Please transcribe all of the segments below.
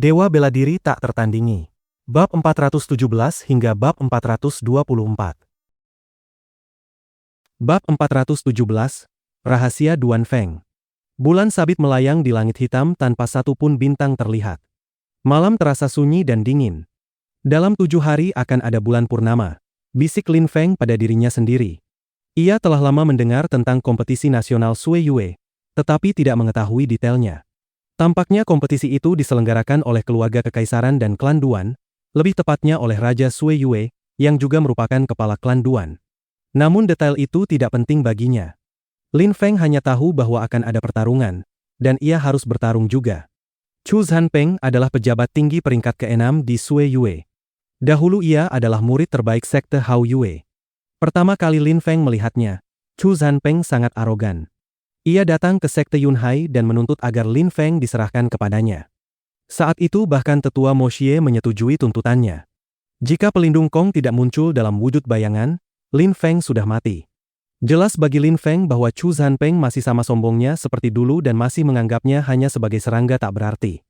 Dewa Bela Diri Tak Tertandingi. Bab 417 hingga bab 424. Bab 417, Rahasia Duan Feng. Bulan sabit melayang di langit hitam tanpa satu pun bintang terlihat. Malam terasa sunyi dan dingin. Dalam 7 hari akan ada bulan purnama, bisik Lin Feng pada dirinya sendiri. Ia telah lama mendengar tentang kompetisi nasional Sui Yue, tetapi tidak mengetahui detailnya. Tampaknya kompetisi itu diselenggarakan oleh keluarga kekaisaran dan klan Duan, lebih tepatnya oleh Raja Sui Yue, yang juga merupakan kepala klan Duan. Namun detail itu tidak penting baginya. Lin Feng hanya tahu bahwa akan ada pertarungan, dan ia harus bertarung juga. Chu Zhanpeng adalah pejabat tinggi peringkat ke-6 di Sui Yue. Dahulu ia adalah murid terbaik sekte Hao Yue. Pertama kali Lin Feng melihatnya, Chu Zhanpeng sangat arogan. Ia datang ke sekte Yunhai dan menuntut agar Lin Feng diserahkan kepadanya. Saat itu bahkan tetua Mo Xie menyetujui tuntutannya. Jika pelindung Kong tidak muncul dalam wujud bayangan, Lin Feng sudah mati. Jelas bagi Lin Feng bahwa Chu Zhanpeng masih sama sombongnya seperti dulu dan masih menganggapnya hanya sebagai serangga tak berarti.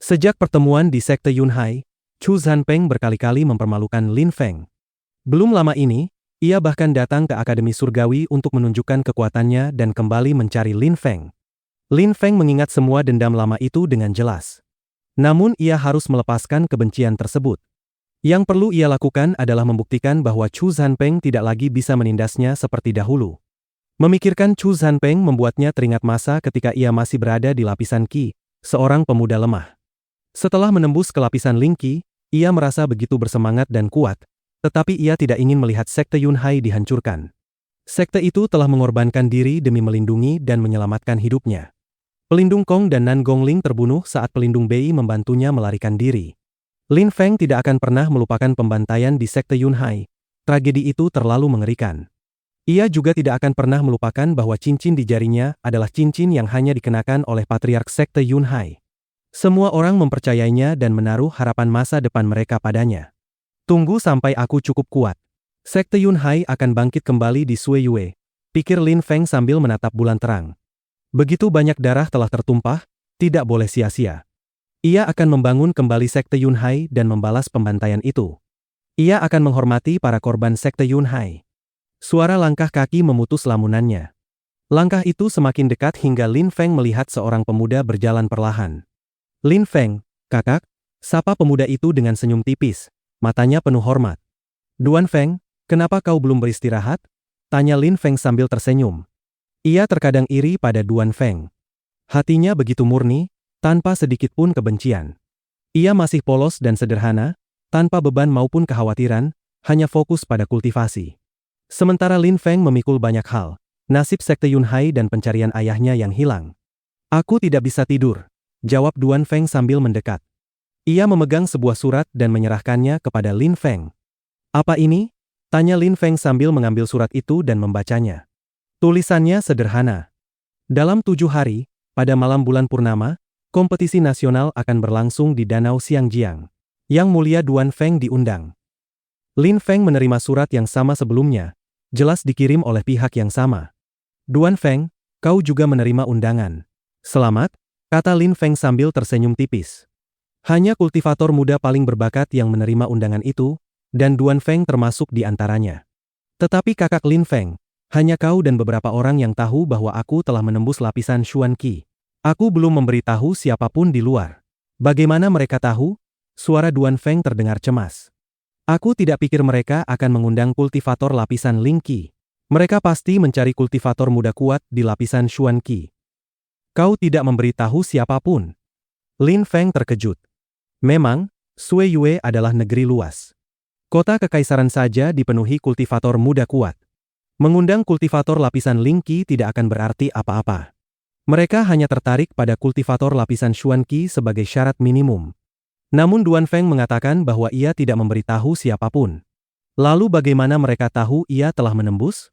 Sejak pertemuan di sekte Yunhai, Chu Zhanpeng berkali-kali mempermalukan Lin Feng. Belum lama ini, ia bahkan datang ke Akademi Surgawi untuk menunjukkan kekuatannya dan kembali mencari Lin Feng. Lin Feng mengingat semua dendam lama itu dengan jelas. Namun ia harus melepaskan kebencian tersebut. Yang perlu ia lakukan adalah membuktikan bahwa Chu Zhanpeng tidak lagi bisa menindasnya seperti dahulu. Memikirkan Chu Zhanpeng membuatnya teringat masa ketika ia masih berada di lapisan Qi, seorang pemuda lemah. Setelah menembus ke lapisan Ling Qi, ia merasa begitu bersemangat dan kuat, tetapi ia tidak ingin melihat sekte Yunhai dihancurkan. Sekte itu telah mengorbankan diri demi melindungi dan menyelamatkan hidupnya. Pelindung Kong dan Nan Gongling terbunuh saat pelindung Bei membantunya melarikan diri. Lin Feng tidak akan pernah melupakan pembantaian di sekte Yunhai. Tragedi itu terlalu mengerikan. Ia juga tidak akan pernah melupakan bahwa cincin di jarinya adalah cincin yang hanya dikenakan oleh patriark sekte Yunhai. Semua orang mempercayainya dan menaruh harapan masa depan mereka padanya. Tunggu sampai aku cukup kuat. Sekte Yunhai akan bangkit kembali di Sui Yue, pikir Lin Feng sambil menatap bulan terang. Begitu banyak darah telah tertumpah, tidak boleh sia-sia. Ia akan membangun kembali sekte Yunhai dan membalas pembantaian itu. Ia akan menghormati para korban sekte Yunhai. Suara langkah kaki memutus lamunannya. Langkah itu semakin dekat hingga Lin Feng melihat seorang pemuda berjalan perlahan. Lin Feng, kakak, sapa pemuda itu dengan senyum tipis. Matanya penuh hormat. Duan Feng, kenapa kau belum beristirahat? Tanya Lin Feng sambil tersenyum. Ia terkadang iri pada Duan Feng. Hatinya begitu murni, tanpa sedikit pun kebencian. Ia masih polos dan sederhana, tanpa beban maupun kekhawatiran, hanya fokus pada kultivasi. Sementara Lin Feng memikul banyak hal, nasib sekte Yunhai dan pencarian ayahnya yang hilang. Aku tidak bisa tidur, jawab Duan Feng sambil mendekat. Ia memegang sebuah surat dan menyerahkannya kepada Lin Feng. Apa ini? Tanya Lin Feng sambil mengambil surat itu dan membacanya. Tulisannya sederhana. Dalam 7 hari, pada malam bulan purnama, kompetisi nasional akan berlangsung di Danau Xiangjiang. Yang Mulia Duan Feng diundang. Lin Feng menerima surat yang sama sebelumnya, jelas dikirim oleh pihak yang sama. Duan Feng, kau juga menerima undangan. Selamat, kata Lin Feng sambil tersenyum tipis. Hanya kultivator muda paling berbakat yang menerima undangan itu, dan Duan Feng termasuk di antaranya. Tetapi kakak Lin Feng, hanya kau dan beberapa orang yang tahu bahwa aku telah menembus lapisan Xuan Qi. Aku belum memberitahu siapapun di luar. Bagaimana mereka tahu? Suara Duan Feng terdengar cemas. Aku tidak pikir mereka akan mengundang kultivator lapisan Ling Qi. Mereka pasti mencari kultivator muda kuat di lapisan Xuan Qi. Kau tidak memberitahu siapapun. Lin Feng terkejut. Memang, Sui Yue adalah negeri luas. Kota kekaisaran saja dipenuhi kultivator muda kuat. Mengundang kultivator lapisan Ling Qi tidak akan berarti apa-apa. Mereka hanya tertarik pada kultivator lapisan Xuan Qi sebagai syarat minimum. Namun Duan Feng mengatakan bahwa ia tidak memberitahu siapapun. Lalu bagaimana mereka tahu ia telah menembus?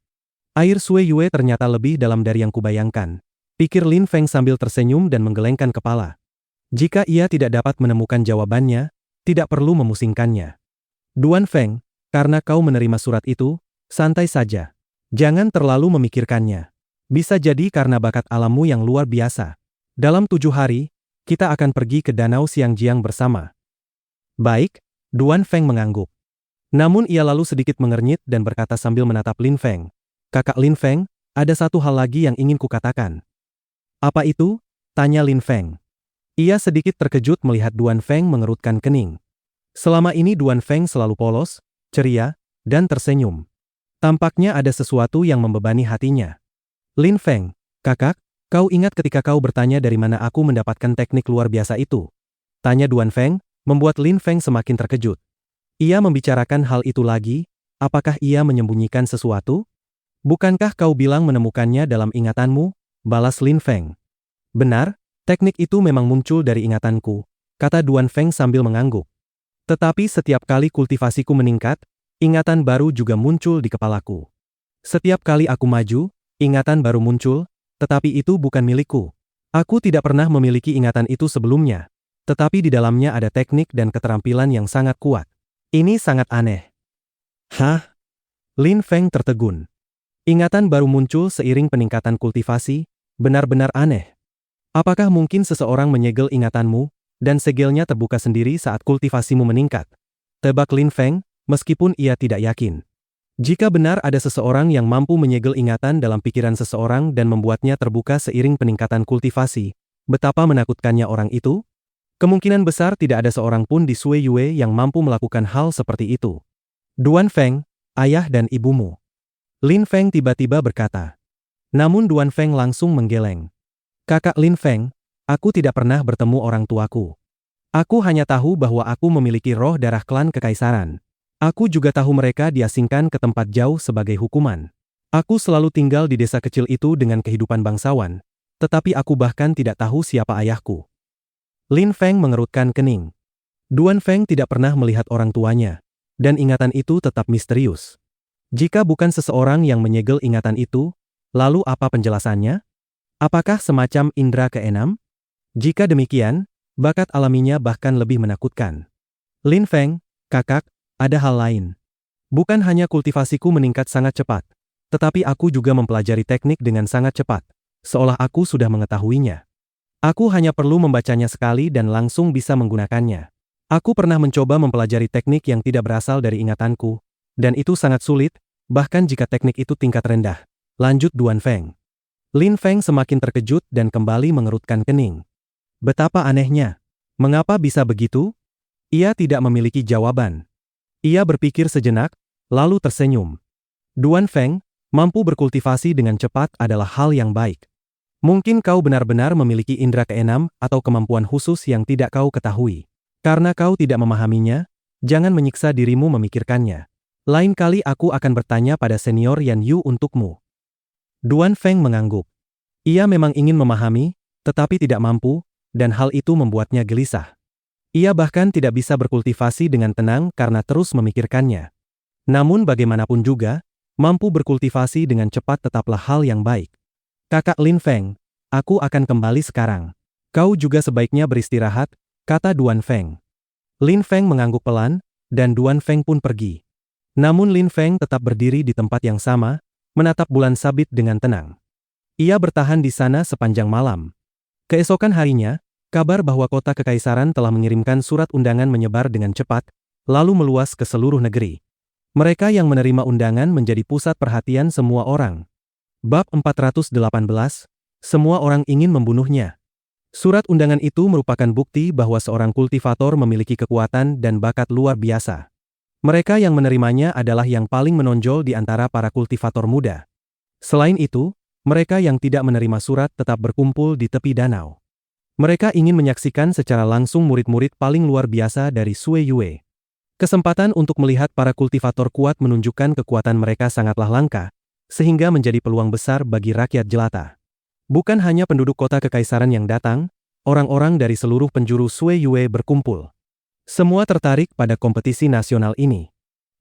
Air Sui Yue ternyata lebih dalam dari yang kubayangkan, pikir Lin Feng sambil tersenyum dan menggelengkan kepala. Jika ia tidak dapat menemukan jawabannya, tidak perlu memusingkannya. Duan Feng, karena kau menerima surat itu, santai saja. Jangan terlalu memikirkannya. Bisa jadi karena bakat alammu yang luar biasa. Dalam 7 hari, Kita akan pergi ke Danau Xiangjiang bersama. Baik, Duan Feng mengangguk. Namun ia lalu sedikit mengernyit dan berkata sambil menatap Lin Feng. Kakak Lin Feng, ada satu hal lagi yang ingin kukatakan. Apa itu? Tanya Lin Feng. Ia sedikit terkejut melihat Duan Feng mengerutkan kening. Selama ini Duan Feng selalu polos, ceria, dan tersenyum. Tampaknya ada sesuatu yang membebani hatinya. Lin Feng, kakak, kau ingat ketika kau bertanya dari mana aku mendapatkan teknik luar biasa itu? Tanya Duan Feng, membuat Lin Feng semakin terkejut. Ia membicarakan hal itu lagi, apakah ia menyembunyikan sesuatu? Bukankah kau bilang menemukannya dalam ingatanmu? Balas Lin Feng. Benar, teknik itu memang muncul dari ingatanku, kata Duan Feng sambil mengangguk. Tetapi setiap kali kultivasiku meningkat, ingatan baru juga muncul di kepalaku. Setiap kali aku maju, ingatan baru muncul, tetapi itu bukan milikku. Aku tidak pernah memiliki ingatan itu sebelumnya. Tetapi di dalamnya ada teknik dan keterampilan yang sangat kuat. Ini sangat aneh. Hah? Lin Feng tertegun. Ingatan baru muncul seiring peningkatan kultivasi, benar-benar aneh. Apakah mungkin seseorang menyegel ingatanmu, dan segelnya terbuka sendiri saat kultivasimu meningkat? Tebak Lin Feng, meskipun ia tidak yakin. Jika benar ada seseorang yang mampu menyegel ingatan dalam pikiran seseorang dan membuatnya terbuka seiring peningkatan kultivasi, betapa menakutkannya orang itu? Kemungkinan besar tidak ada seorang pun di Sui Yue yang mampu melakukan hal seperti itu. Duan Feng, ayah dan ibumu. Lin Feng tiba-tiba berkata. Namun Duan Feng langsung menggeleng. Kakak Lin Feng, aku tidak pernah bertemu orang tuaku. Aku hanya tahu bahwa aku memiliki roh darah klan kekaisaran. Aku juga tahu mereka diasingkan ke tempat jauh sebagai hukuman. Aku selalu tinggal di desa kecil itu dengan kehidupan bangsawan, tetapi aku bahkan tidak tahu siapa ayahku. Lin Feng mengerutkan kening. Duan Feng tidak pernah melihat orang tuanya, dan ingatan itu tetap misterius. Jika bukan seseorang yang menyegel ingatan itu, lalu apa penjelasannya? Apakah semacam indera keenam? Jika demikian, bakat alaminya bahkan lebih menakutkan. Lin Feng, kakak, ada hal lain. Bukan hanya kultivasiku meningkat sangat cepat, tetapi aku juga mempelajari teknik dengan sangat cepat, seolah aku sudah mengetahuinya. Aku hanya perlu membacanya sekali dan langsung bisa menggunakannya. Aku pernah mencoba mempelajari teknik yang tidak berasal dari ingatanku, dan itu sangat sulit, bahkan jika teknik itu tingkat rendah. Lanjut Duan Feng. Lin Feng semakin terkejut dan kembali mengerutkan kening. Betapa anehnya. Mengapa bisa begitu? Ia tidak memiliki jawaban. Ia berpikir sejenak, lalu tersenyum. Duan Feng, mampu berkultivasi dengan cepat adalah hal yang baik. Mungkin kau benar-benar memiliki indera keenam atau kemampuan khusus yang tidak kau ketahui. Karena kau tidak memahaminya, jangan menyiksa dirimu memikirkannya. Lain kali aku akan bertanya pada senior Yan Yu untukmu. Duan Feng mengangguk. Ia memang ingin memahami, tetapi tidak mampu, dan hal itu membuatnya gelisah. Ia bahkan tidak bisa berkultivasi dengan tenang karena terus memikirkannya. Namun bagaimanapun juga, mampu berkultivasi dengan cepat tetaplah hal yang baik. Kakak Lin Feng, aku akan kembali sekarang. Kau juga sebaiknya beristirahat, kata Duan Feng. Lin Feng mengangguk pelan, dan Duan Feng pun pergi. Namun Lin Feng tetap berdiri di tempat yang sama, menatap bulan sabit dengan tenang. Ia bertahan di sana sepanjang malam. Keesokan harinya, kabar bahwa kota kekaisaran telah mengirimkan surat undangan menyebar dengan cepat, lalu meluas ke seluruh negeri. Mereka yang menerima undangan menjadi pusat perhatian semua orang. Bab 418, semua orang ingin membunuhnya. Surat undangan itu merupakan bukti bahwa seorang kultivator memiliki kekuatan dan bakat luar biasa. Mereka yang menerimanya adalah yang paling menonjol di antara para kultivator muda. Selain itu, mereka yang tidak menerima surat tetap berkumpul di tepi danau. Mereka ingin menyaksikan secara langsung murid-murid paling luar biasa dari Sui Yue. Kesempatan untuk melihat para kultivator kuat menunjukkan kekuatan mereka sangatlah langka, sehingga menjadi peluang besar bagi rakyat jelata. Bukan hanya penduduk kota kekaisaran yang datang, orang-orang dari seluruh penjuru Sui Yue berkumpul. Semua tertarik pada kompetisi nasional ini.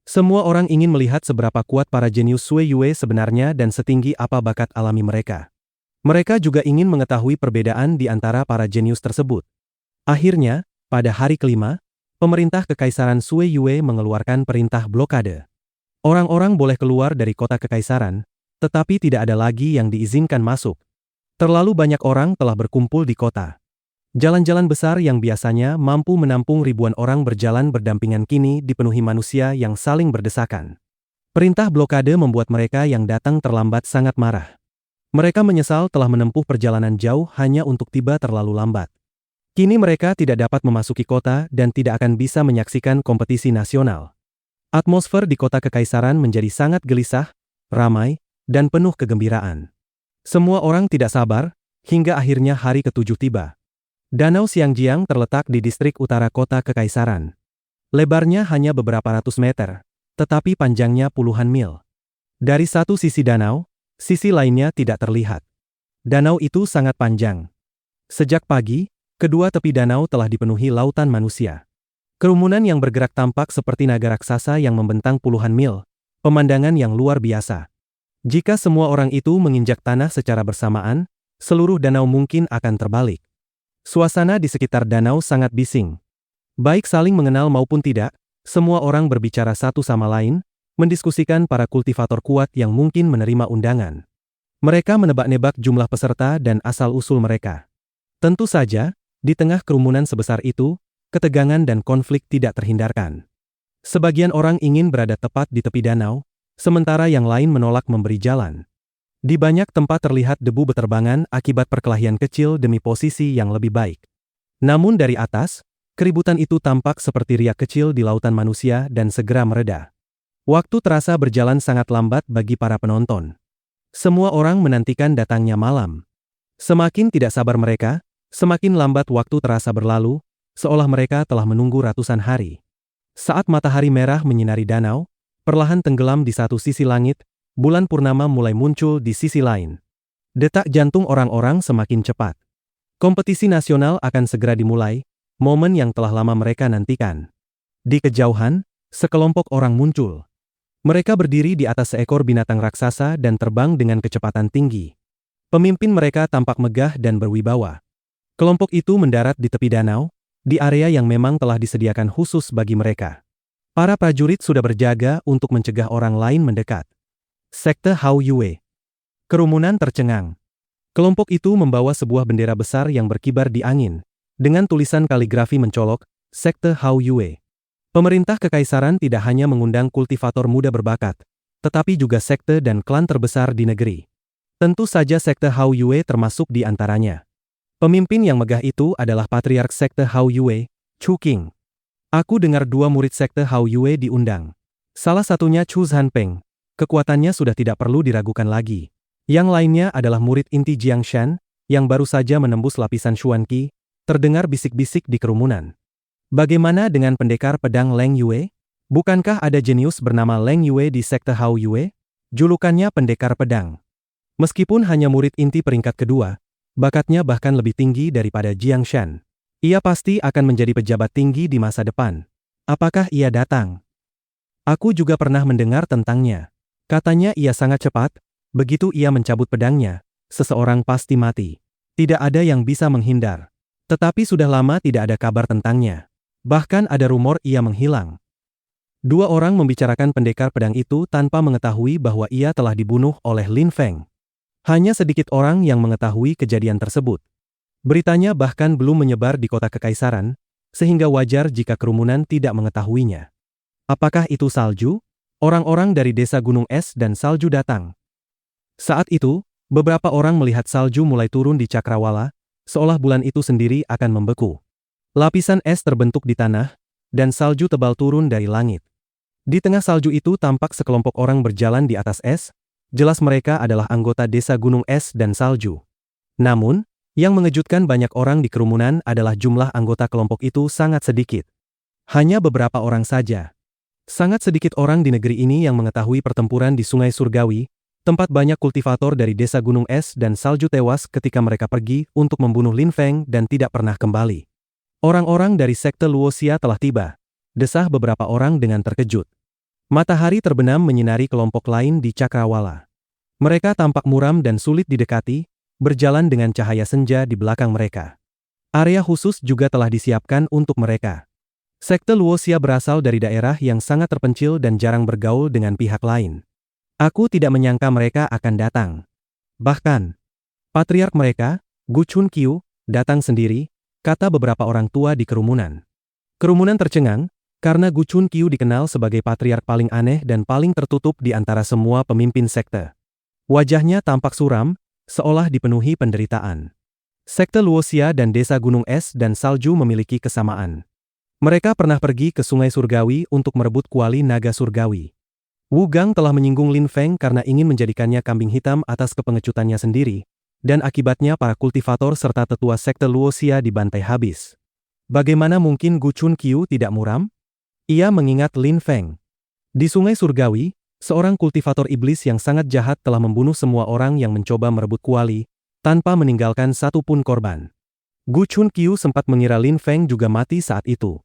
Semua orang ingin melihat seberapa kuat para jenius Sui Yue sebenarnya dan setinggi apa bakat alami mereka. Mereka juga ingin mengetahui perbedaan di antara para jenius tersebut. Akhirnya, pada hari kelima, pemerintah kekaisaran Sui Yue mengeluarkan perintah blokade. Orang-orang boleh keluar dari kota kekaisaran, tetapi tidak ada lagi yang diizinkan masuk. Terlalu banyak orang telah berkumpul di kota. Jalan-jalan besar yang biasanya mampu menampung ribuan orang berjalan berdampingan kini dipenuhi manusia yang saling berdesakan. Perintah blokade membuat mereka yang datang terlambat sangat marah. Mereka menyesal telah menempuh perjalanan jauh hanya untuk tiba terlalu lambat. Kini mereka tidak dapat memasuki kota dan tidak akan bisa menyaksikan kompetisi nasional. Atmosfer di kota kekaisaran menjadi sangat gelisah, ramai, dan penuh kegembiraan. Semua orang tidak sabar, hingga akhirnya hari ketujuh tiba. Danau Xiangjiang terletak di distrik utara kota kekaisaran. Lebarnya hanya beberapa ratus meter, tetapi panjangnya puluhan mil. Dari satu sisi danau, sisi lainnya tidak terlihat. Danau itu sangat panjang. Sejak pagi, kedua tepi danau telah dipenuhi lautan manusia. Kerumunan yang bergerak tampak seperti naga raksasa yang membentang puluhan mil, pemandangan yang luar biasa. Jika semua orang itu menginjak tanah secara bersamaan, seluruh danau mungkin akan terbalik. Suasana di sekitar danau sangat bising. Baik saling mengenal maupun tidak, semua orang berbicara satu sama lain, mendiskusikan para kultivator kuat yang mungkin menerima undangan. Mereka menebak-nebak jumlah peserta dan asal-usul mereka. Tentu saja, di tengah kerumunan sebesar itu, ketegangan dan konflik tidak terhindarkan. Sebagian orang ingin berada tepat di tepi danau, sementara yang lain menolak memberi jalan. Di banyak tempat terlihat debu beterbangan akibat perkelahian kecil demi posisi yang lebih baik. Namun dari atas, keributan itu tampak seperti riak kecil di lautan manusia dan segera mereda. Waktu terasa berjalan sangat lambat bagi para penonton. Semua orang menantikan datangnya malam. Semakin tidak sabar mereka, semakin lambat waktu terasa berlalu, seolah mereka telah menunggu ratusan hari. Saat matahari merah menyinari danau, perlahan tenggelam di satu sisi langit, bulan purnama mulai muncul di sisi lain. Detak jantung orang-orang semakin cepat. Kompetisi nasional akan segera dimulai, momen yang telah lama mereka nantikan. Di kejauhan, sekelompok orang muncul. Mereka berdiri di atas seekor binatang raksasa dan terbang dengan kecepatan tinggi. Pemimpin mereka tampak megah dan berwibawa. Kelompok itu mendarat di tepi danau, di area yang memang telah disediakan khusus bagi mereka. Para prajurit sudah berjaga untuk mencegah orang lain mendekat. Sekte Hao Yue. Kerumunan tercengang. Kelompok itu membawa sebuah bendera besar yang berkibar di angin, dengan tulisan kaligrafi mencolok, Sekte Hao Yue. Pemerintah kekaisaran tidak hanya mengundang kultivator muda berbakat, tetapi juga sekte dan klan terbesar di negeri. Tentu saja Sekte Hao Yue termasuk di antaranya. Pemimpin yang megah itu adalah Patriark Sekte Hao Yue, Chu Qing. Aku dengar dua murid Sekte Hao Yue diundang. Salah satunya Chu Zhanpeng. Kekuatannya sudah tidak perlu diragukan lagi. Yang lainnya adalah murid inti Jiang Shan, yang baru saja menembus lapisan Xuanqi, terdengar bisik-bisik di kerumunan. Bagaimana dengan pendekar pedang Leng Yue? Bukankah ada jenius bernama Leng Yue di Sekte Hao Yue? Julukannya pendekar pedang. Meskipun hanya murid inti peringkat kedua, bakatnya bahkan lebih tinggi daripada Jiang Shan. Ia pasti akan menjadi pejabat tinggi di masa depan. Apakah ia datang? Aku juga pernah mendengar tentangnya. Katanya ia sangat cepat, begitu ia mencabut pedangnya, seseorang pasti mati. Tidak ada yang bisa menghindar. Tetapi sudah lama tidak ada kabar tentangnya. Bahkan ada rumor ia menghilang. Dua orang membicarakan pendekar pedang itu tanpa mengetahui bahwa ia telah dibunuh oleh Lin Feng. Hanya sedikit orang yang mengetahui kejadian tersebut. Beritanya bahkan belum menyebar di kota kekaisaran, sehingga wajar jika kerumunan tidak mengetahuinya. Apakah itu salju? Orang-orang dari desa Gunung Es dan Salju datang. Saat itu, beberapa orang melihat salju mulai turun di Cakrawala, seolah bulan itu sendiri akan membeku. Lapisan es terbentuk di tanah, dan salju tebal turun dari langit. Di tengah salju itu tampak sekelompok orang berjalan di atas es, jelas mereka adalah anggota desa Gunung Es dan Salju. Namun, yang mengejutkan banyak orang di kerumunan adalah jumlah anggota kelompok itu sangat sedikit. Hanya beberapa orang saja. Sangat sedikit orang di negeri ini yang mengetahui pertempuran di Sungai Surgawi, tempat banyak kultivator dari desa Gunung Es dan Salju tewas ketika mereka pergi untuk membunuh Lin Feng dan tidak pernah kembali. Orang-orang dari sekte Luoxia telah tiba, desah beberapa orang dengan terkejut. Matahari terbenam menyinari kelompok lain di Cakrawala. Mereka tampak muram dan sulit didekati, berjalan dengan cahaya senja di belakang mereka. Area khusus juga telah disiapkan untuk mereka. Sekte Luoxia berasal dari daerah yang sangat terpencil dan jarang bergaul dengan pihak lain. Aku tidak menyangka mereka akan datang. Bahkan, patriark mereka, Gu Chunqiu, datang sendiri, kata beberapa orang tua di kerumunan. Kerumunan tercengang, karena Gu Chunqiu dikenal sebagai patriark paling aneh dan paling tertutup di antara semua pemimpin sekte. Wajahnya tampak suram, seolah dipenuhi penderitaan. Sekte Luoxia dan Desa Gunung Es dan Salju memiliki kesamaan. Mereka pernah pergi ke Sungai Surgawi untuk merebut kuali naga surgawi. Wu Gang telah menyinggung Lin Feng karena ingin menjadikannya kambing hitam atas kepengecutannya sendiri, dan akibatnya para kultivator serta tetua sekte Luoxia dibantai habis. Bagaimana mungkin Gu Chunqiu tidak muram? Ia mengingat Lin Feng. Di Sungai Surgawi, seorang kultivator iblis yang sangat jahat telah membunuh semua orang yang mencoba merebut kuali, tanpa meninggalkan satu pun korban. Gu Chunqiu sempat mengira Lin Feng juga mati saat itu.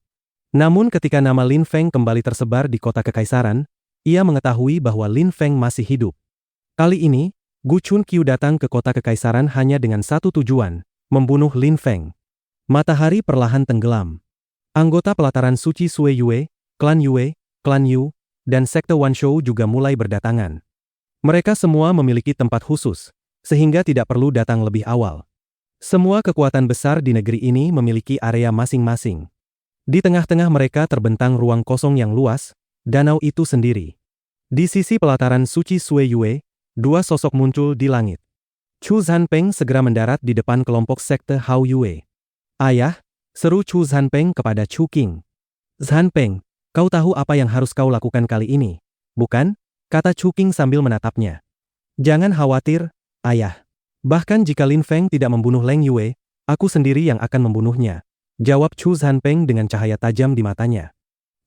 Namun ketika nama Lin Feng kembali tersebar di kota kekaisaran, ia mengetahui bahwa Lin Feng masih hidup. Kali ini, Gu Chunqiu datang ke kota kekaisaran hanya dengan satu tujuan, membunuh Lin Feng. Matahari perlahan tenggelam. Anggota pelataran suci Sui Yue, klan Yue, klan Yu, dan sekte Wanshou juga mulai berdatangan. Mereka semua memiliki tempat khusus, sehingga tidak perlu datang lebih awal. Semua kekuatan besar di negeri ini memiliki area masing-masing. Di tengah-tengah mereka terbentang ruang kosong yang luas, danau itu sendiri. Di sisi pelataran suci Sui Yue, dua sosok muncul di langit. Chu Zhanpeng segera mendarat di depan kelompok sekte Hao Yue. "Ayah," seru Chu Zhanpeng kepada Chu Qing. "Zhanpeng, kau tahu apa yang harus kau lakukan kali ini, bukan?" kata Chu Qing sambil menatapnya. "Jangan khawatir, ayah. Bahkan jika Lin Feng tidak membunuh Leng Yue, aku sendiri yang akan membunuhnya," jawab Chu Zhanpeng dengan cahaya tajam di matanya.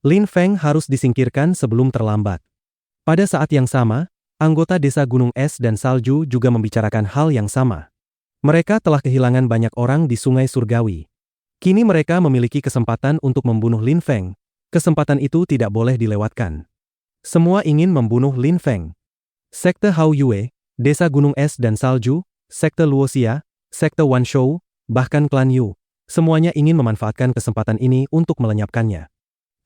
Lin Feng harus disingkirkan sebelum terlambat. Pada saat yang sama, anggota Desa Gunung Es dan Salju juga membicarakan hal yang sama. Mereka telah kehilangan banyak orang di Sungai Surgawi. Kini mereka memiliki kesempatan untuk membunuh Lin Feng. Kesempatan itu tidak boleh dilewatkan. Semua ingin membunuh Lin Feng. Sekte Hao Yue, Desa Gunung Es dan Salju, sekte Luoxia, sekte Wanshou, bahkan klan Yu. Semuanya ingin memanfaatkan kesempatan ini untuk melenyapkannya.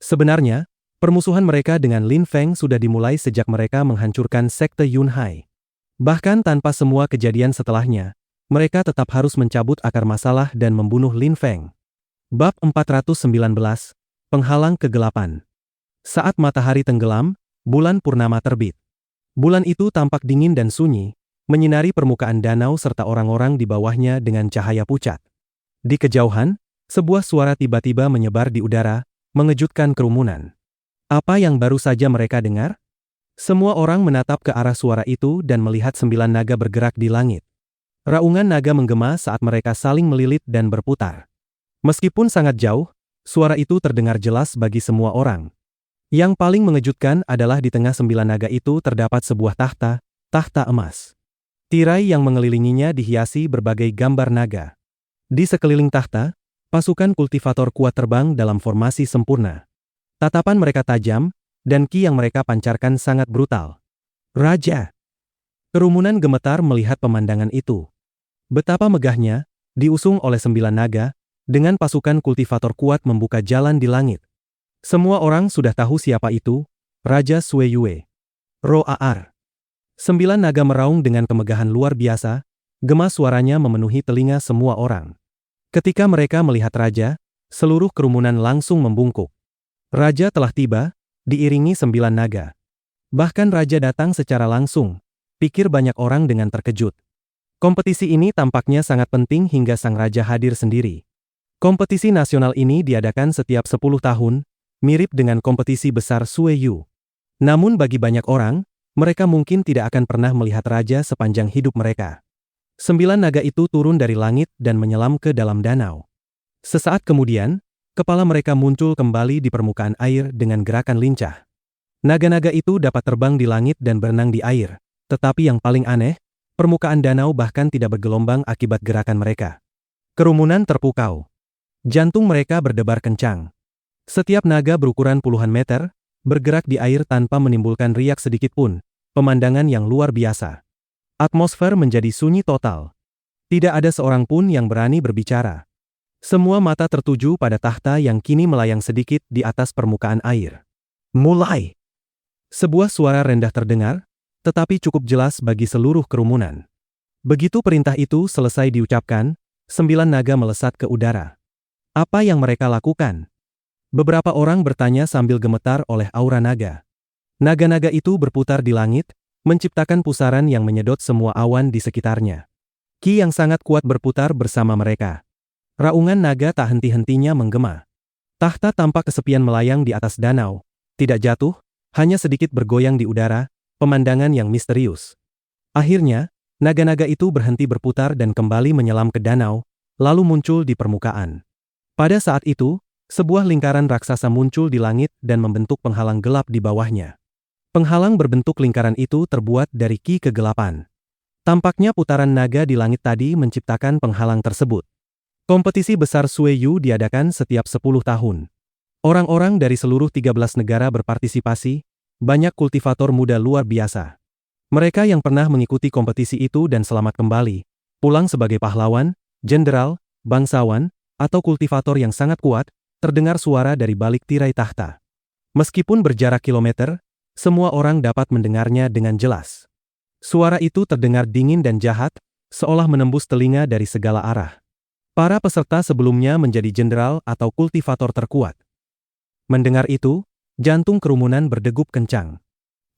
Sebenarnya, permusuhan mereka dengan Lin Feng sudah dimulai sejak mereka menghancurkan sekte Yunhai. Bahkan tanpa semua kejadian setelahnya, mereka tetap harus mencabut akar masalah dan membunuh Lin Feng. Bab 419, Penghalang Kegelapan. Saat matahari tenggelam, bulan purnama terbit. Bulan itu tampak dingin dan sunyi, menyinari permukaan danau serta orang-orang di bawahnya dengan cahaya pucat. Di kejauhan, sebuah suara tiba-tiba menyebar di udara, mengejutkan kerumunan. Apa yang baru saja mereka dengar? Semua orang menatap ke arah suara itu dan melihat 9 naga bergerak di langit. Raungan naga menggema saat mereka saling melilit dan berputar. Meskipun sangat jauh, suara itu terdengar jelas bagi semua orang. Yang paling mengejutkan adalah di tengah 9 naga itu terdapat sebuah tahta emas. Tirai yang mengelilinginya dihiasi berbagai gambar naga. Di sekeliling tahta, pasukan kultivator kuat terbang dalam formasi sempurna. Tatapan mereka tajam, dan ki yang mereka pancarkan sangat brutal. "Raja!" Kerumunan gemetar melihat pemandangan itu. Betapa megahnya, diusung oleh 9 naga, dengan pasukan kultivator kuat membuka jalan di langit. Semua orang sudah tahu siapa itu, Raja Sui Yue. Roar. 9 naga meraung dengan kemegahan luar biasa, gema suaranya memenuhi telinga semua orang. Ketika mereka melihat raja, seluruh kerumunan langsung membungkuk. Raja telah tiba, diiringi 9 naga. Bahkan raja datang secara langsung, pikir banyak orang dengan terkejut. Kompetisi ini tampaknya sangat penting hingga sang raja hadir sendiri. Kompetisi nasional ini diadakan setiap 10 tahun, mirip dengan kompetisi besar Sui Yu. Namun bagi banyak orang, mereka mungkin tidak akan pernah melihat raja sepanjang hidup mereka. 9 naga itu turun dari langit dan menyelam ke dalam danau. Sesaat kemudian, kepala mereka muncul kembali di permukaan air dengan gerakan lincah. Naga-naga itu dapat terbang di langit dan berenang di air, tetapi yang paling aneh, permukaan danau bahkan tidak bergelombang akibat gerakan mereka. Kerumunan terpukau. Jantung mereka berdebar kencang. Setiap naga berukuran puluhan meter, bergerak di air tanpa menimbulkan riak sedikit pun, pemandangan yang luar biasa. Atmosfer menjadi sunyi total. Tidak ada seorang pun yang berani berbicara. Semua mata tertuju pada tahta yang kini melayang sedikit di atas permukaan air. "Mulai!" Sebuah suara rendah terdengar, tetapi cukup jelas bagi seluruh kerumunan. Begitu perintah itu selesai diucapkan, 9 naga melesat ke udara. Apa yang mereka lakukan? Beberapa orang bertanya sambil gemetar oleh aura naga. Naga-naga itu berputar di langit, menciptakan pusaran yang menyedot semua awan di sekitarnya. Ki yang sangat kuat berputar bersama mereka. Raungan naga tak henti-hentinya menggema. Tahta tampak kesepian melayang di atas danau. Tidak jatuh, hanya sedikit bergoyang di udara, pemandangan yang misterius. Akhirnya, naga-naga itu berhenti berputar dan kembali menyelam ke danau, lalu muncul di permukaan. Pada saat itu, sebuah lingkaran raksasa muncul di langit dan membentuk penghalang gelap di bawahnya. Penghalang berbentuk lingkaran itu terbuat dari ki kegelapan. Tampaknya putaran naga di langit tadi menciptakan penghalang tersebut. Kompetisi besar Sueyu diadakan setiap 10 tahun. Orang-orang dari seluruh 13 negara berpartisipasi, banyak kultivator muda luar biasa. Mereka yang pernah mengikuti kompetisi itu dan selamat kembali, pulang sebagai pahlawan, jenderal, bangsawan, atau kultivator yang sangat kuat, terdengar suara dari balik tirai tahta. Meskipun berjarak kilometer, semua orang dapat mendengarnya dengan jelas. Suara itu terdengar dingin dan jahat, seolah menembus telinga dari segala arah. Para peserta sebelumnya menjadi jenderal atau kultivator terkuat. Mendengar itu, jantung kerumunan berdegup kencang.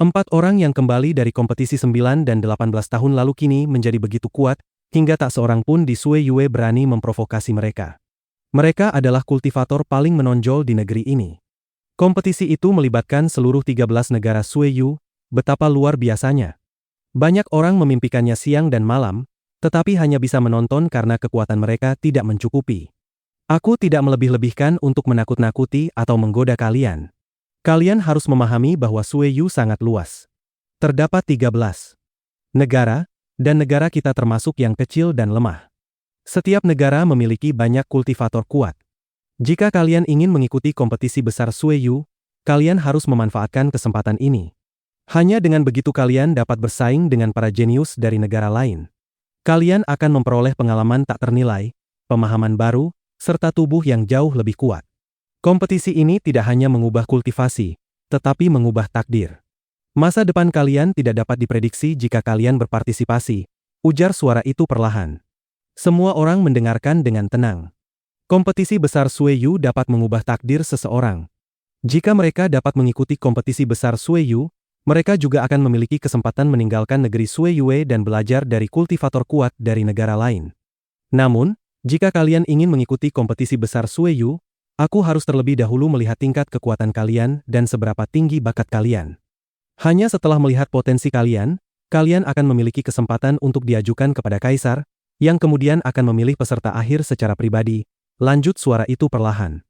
4 orang yang kembali dari kompetisi 9 dan 18 tahun lalu kini menjadi begitu kuat, hingga tak seorang pun di Sueyue berani memprovokasi mereka. Mereka adalah kultivator paling menonjol di negeri ini. Kompetisi itu melibatkan seluruh 13 negara Sueyu, betapa luar biasanya. Banyak orang memimpikannya siang dan malam, tetapi hanya bisa menonton karena kekuatan mereka tidak mencukupi. Aku tidak melebih-lebihkan untuk menakut-nakuti atau menggoda kalian. Kalian harus memahami bahwa Sueyu sangat luas. Terdapat 13 negara, dan negara kita termasuk yang kecil dan lemah. Setiap negara memiliki banyak kultivator kuat. Jika kalian ingin mengikuti kompetisi besar Sueyu, kalian harus memanfaatkan kesempatan ini. Hanya dengan begitu kalian dapat bersaing dengan para jenius dari negara lain. Kalian akan memperoleh pengalaman tak ternilai, pemahaman baru, serta tubuh yang jauh lebih kuat. Kompetisi ini tidak hanya mengubah kultivasi, tetapi mengubah takdir. Masa depan kalian tidak dapat diprediksi jika kalian berpartisipasi, ujar suara itu perlahan. Semua orang mendengarkan dengan tenang. Kompetisi besar Sueyu dapat mengubah takdir seseorang. Jika mereka dapat mengikuti kompetisi besar Sueyu, mereka juga akan memiliki kesempatan meninggalkan negeri Sueyue dan belajar dari kultivator kuat dari negara lain. Namun, jika kalian ingin mengikuti kompetisi besar Sueyu, aku harus terlebih dahulu melihat tingkat kekuatan kalian dan seberapa tinggi bakat kalian. Hanya setelah melihat potensi kalian, kalian akan memiliki kesempatan untuk diajukan kepada kaisar, yang kemudian akan memilih peserta akhir secara pribadi, lanjut suara itu perlahan.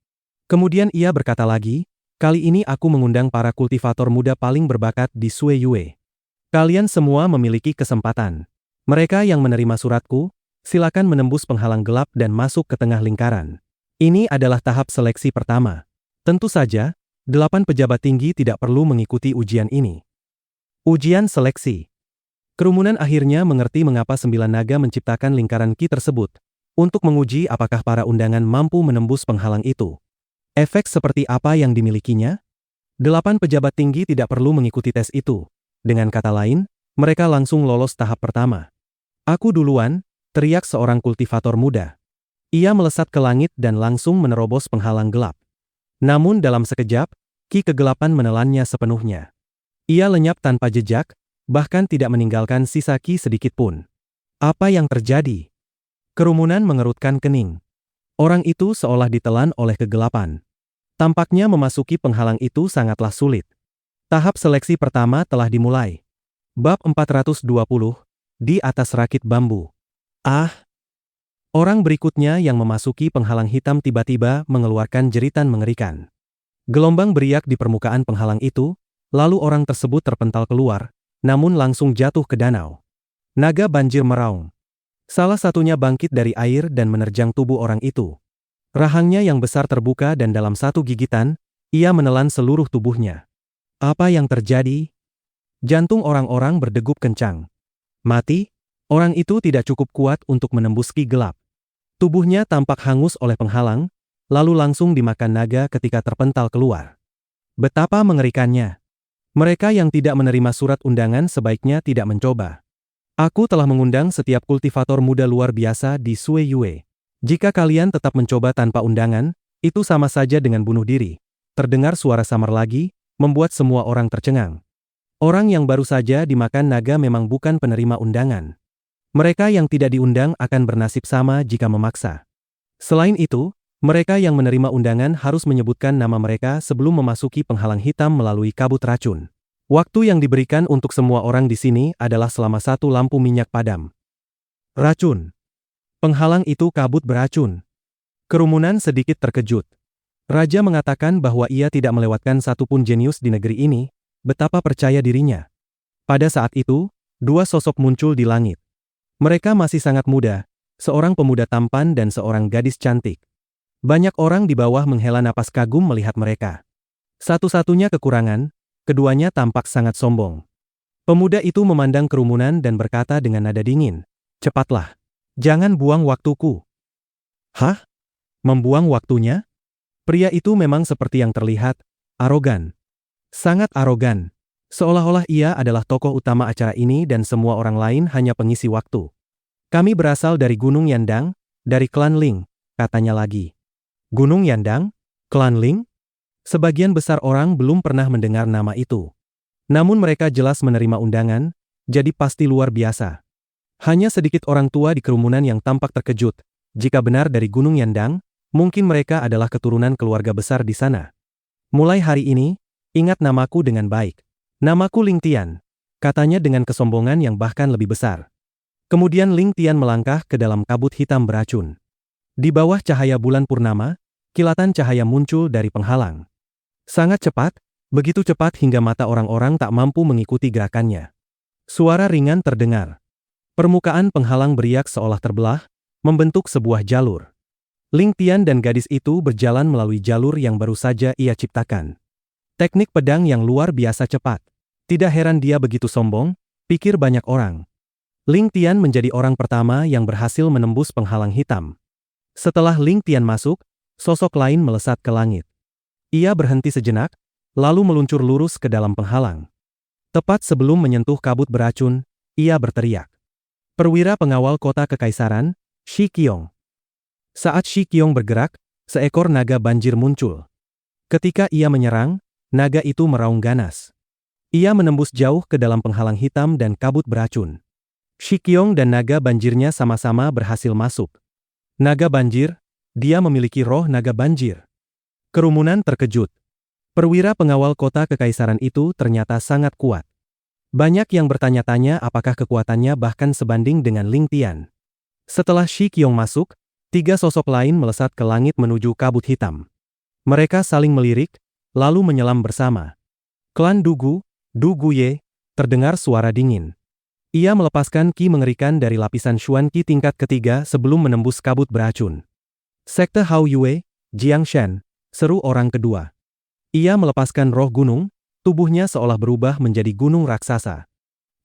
Kemudian ia berkata lagi, kali ini aku mengundang para kultivator muda paling berbakat di Sueyue. Kalian semua memiliki kesempatan. Mereka yang menerima suratku, silakan menembus penghalang gelap dan masuk ke tengah lingkaran. Ini adalah tahap seleksi pertama. Tentu saja, 8 pejabat tinggi tidak perlu mengikuti ujian ini. Ujian seleksi. Kerumunan akhirnya mengerti mengapa 9 naga menciptakan lingkaran ki tersebut, untuk menguji apakah para undangan mampu menembus penghalang itu. Efek seperti apa yang dimilikinya? 8 pejabat tinggi tidak perlu mengikuti tes itu. Dengan kata lain, mereka langsung lolos tahap pertama. Aku duluan, teriak seorang kultivator muda. Ia melesat ke langit dan langsung menerobos penghalang gelap. Namun dalam sekejap, ki kegelapan menelannya sepenuhnya. Ia lenyap tanpa jejak, bahkan tidak meninggalkan sisa ki sedikit pun. Apa yang terjadi? Kerumunan mengerutkan kening. Orang itu seolah ditelan oleh kegelapan. Tampaknya memasuki penghalang itu sangatlah sulit. Tahap seleksi pertama telah dimulai. Bab 420, di atas rakit bambu. Ah! Orang berikutnya yang memasuki penghalang hitam tiba-tiba mengeluarkan jeritan mengerikan. Gelombang beriak di permukaan penghalang itu, lalu orang tersebut terpental keluar, namun langsung jatuh ke danau. Naga banjir meraung. Salah satunya bangkit dari air dan menerjang tubuh orang itu. Rahangnya yang besar terbuka dan dalam satu gigitan, ia menelan seluruh tubuhnya. Apa yang terjadi? Jantung orang-orang berdegup kencang. Mati? Orang itu tidak cukup kuat untuk menembus ki gelap. Tubuhnya tampak hangus oleh penghalang, lalu langsung dimakan naga ketika terpental keluar. Betapa mengerikannya. Mereka yang tidak menerima surat undangan sebaiknya tidak mencoba. Aku telah mengundang setiap kultivator muda luar biasa di Sueyue. Jika kalian tetap mencoba tanpa undangan, itu sama saja dengan bunuh diri. Terdengar suara samar lagi, membuat semua orang tercengang. Orang yang baru saja dimakan naga memang bukan penerima undangan. Mereka yang tidak diundang akan bernasib sama jika memaksa. Selain itu, mereka yang menerima undangan harus menyebutkan nama mereka sebelum memasuki penghalang hitam melalui kabut racun. Waktu yang diberikan untuk semua orang di sini adalah selama 1 lampu minyak padam. Racun. Penghalang itu kabut beracun. Kerumunan sedikit terkejut. Raja mengatakan bahwa ia tidak melewatkan satupun jenius di negeri ini, betapa percaya dirinya. Pada saat itu, 2 sosok muncul di langit. Mereka masih sangat muda, seorang pemuda tampan dan seorang gadis cantik. Banyak orang di bawah menghela napas kagum melihat mereka. Satu-satunya kekurangan, keduanya tampak sangat sombong. Pemuda itu memandang kerumunan dan berkata dengan nada dingin, "Cepatlah. Jangan buang waktuku." "Hah? Membuang waktunya?" Pria itu memang seperti yang terlihat, arogan. Sangat arogan. Seolah-olah ia adalah tokoh utama acara ini dan semua orang lain hanya pengisi waktu. "Kami berasal dari Gunung Yandang, dari klan Ling," katanya lagi. Gunung Yandang? Klan Ling? Sebagian besar orang belum pernah mendengar nama itu. Namun mereka jelas menerima undangan, jadi pasti luar biasa. Hanya sedikit orang tua di kerumunan yang tampak terkejut. Jika benar dari Gunung Yandang, mungkin mereka adalah keturunan keluarga besar di sana. "Mulai hari ini, ingat namaku dengan baik. Namaku Ling Tian," katanya dengan kesombongan yang bahkan lebih besar. Kemudian Ling Tian melangkah ke dalam kabut hitam beracun. Di bawah cahaya bulan purnama, kilatan cahaya muncul dari penghalang. Sangat cepat, begitu cepat hingga mata orang-orang tak mampu mengikuti gerakannya. Suara ringan terdengar. Permukaan penghalang beriak seolah terbelah, membentuk sebuah jalur. Ling Tian dan gadis itu berjalan melalui jalur yang baru saja ia ciptakan. Teknik pedang yang luar biasa cepat. Tidak heran dia begitu sombong, pikir banyak orang. Ling Tian menjadi orang pertama yang berhasil menembus penghalang hitam. Setelah Ling Tian masuk, sosok lain melesat ke langit. Ia berhenti sejenak, lalu meluncur lurus ke dalam penghalang. Tepat sebelum menyentuh kabut beracun, ia berteriak. "Perwira pengawal kota kekaisaran, Shi Qiong." Saat Shi Qiong bergerak, seekor naga banjir muncul. Ketika ia menyerang, naga itu meraung ganas. Ia menembus jauh ke dalam penghalang hitam dan kabut beracun. Shi Qiong dan naga banjirnya sama-sama berhasil masuk. Naga banjir, dia memiliki roh naga banjir. Kerumunan terkejut. Perwira pengawal kota kekaisaran itu ternyata sangat kuat. Banyak yang bertanya-tanya apakah kekuatannya bahkan sebanding dengan Ling Tian. Setelah Shi Qiong masuk, 3 sosok lain melesat ke langit menuju kabut hitam. Mereka saling melirik, lalu menyelam bersama. "Klan Du Guye," terdengar suara dingin. Ia melepaskan ki mengerikan dari lapisan Xuan Qi tingkat ketiga sebelum menembus kabut beracun. "Sekte Hao Yue, Jiang Shen," seru orang kedua. Ia melepaskan roh gunung, tubuhnya seolah berubah menjadi gunung raksasa.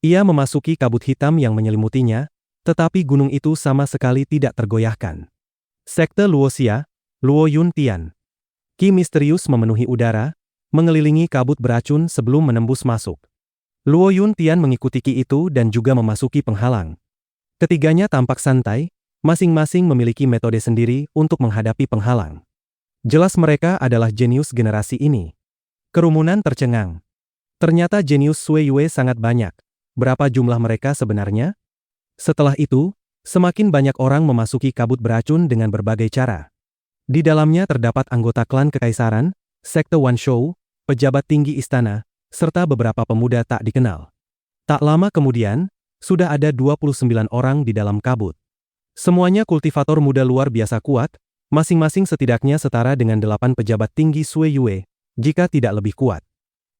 Ia memasuki kabut hitam yang menyelimutinya, tetapi gunung itu sama sekali tidak tergoyahkan. "Sekte Luoxia, Luo Yun Tian." Ki misterius memenuhi udara, mengelilingi kabut beracun sebelum menembus masuk. Luo Yun Tian mengikuti ki itu dan juga memasuki penghalang. Ketiganya tampak santai, masing-masing memiliki metode sendiri untuk menghadapi penghalang. Jelas mereka adalah jenius generasi ini. Kerumunan tercengang. Ternyata jenius Sui Yue sangat banyak. Berapa jumlah mereka sebenarnya? Setelah itu, semakin banyak orang memasuki kabut beracun dengan berbagai cara. Di dalamnya terdapat anggota klan kekaisaran, sekte Wanshou, pejabat tinggi istana, serta beberapa pemuda tak dikenal. Tak lama kemudian, sudah ada 29 orang di dalam kabut. Semuanya kultivator muda luar biasa kuat, masing-masing setidaknya setara dengan 8 pejabat tinggi Sui Yue, jika tidak lebih kuat.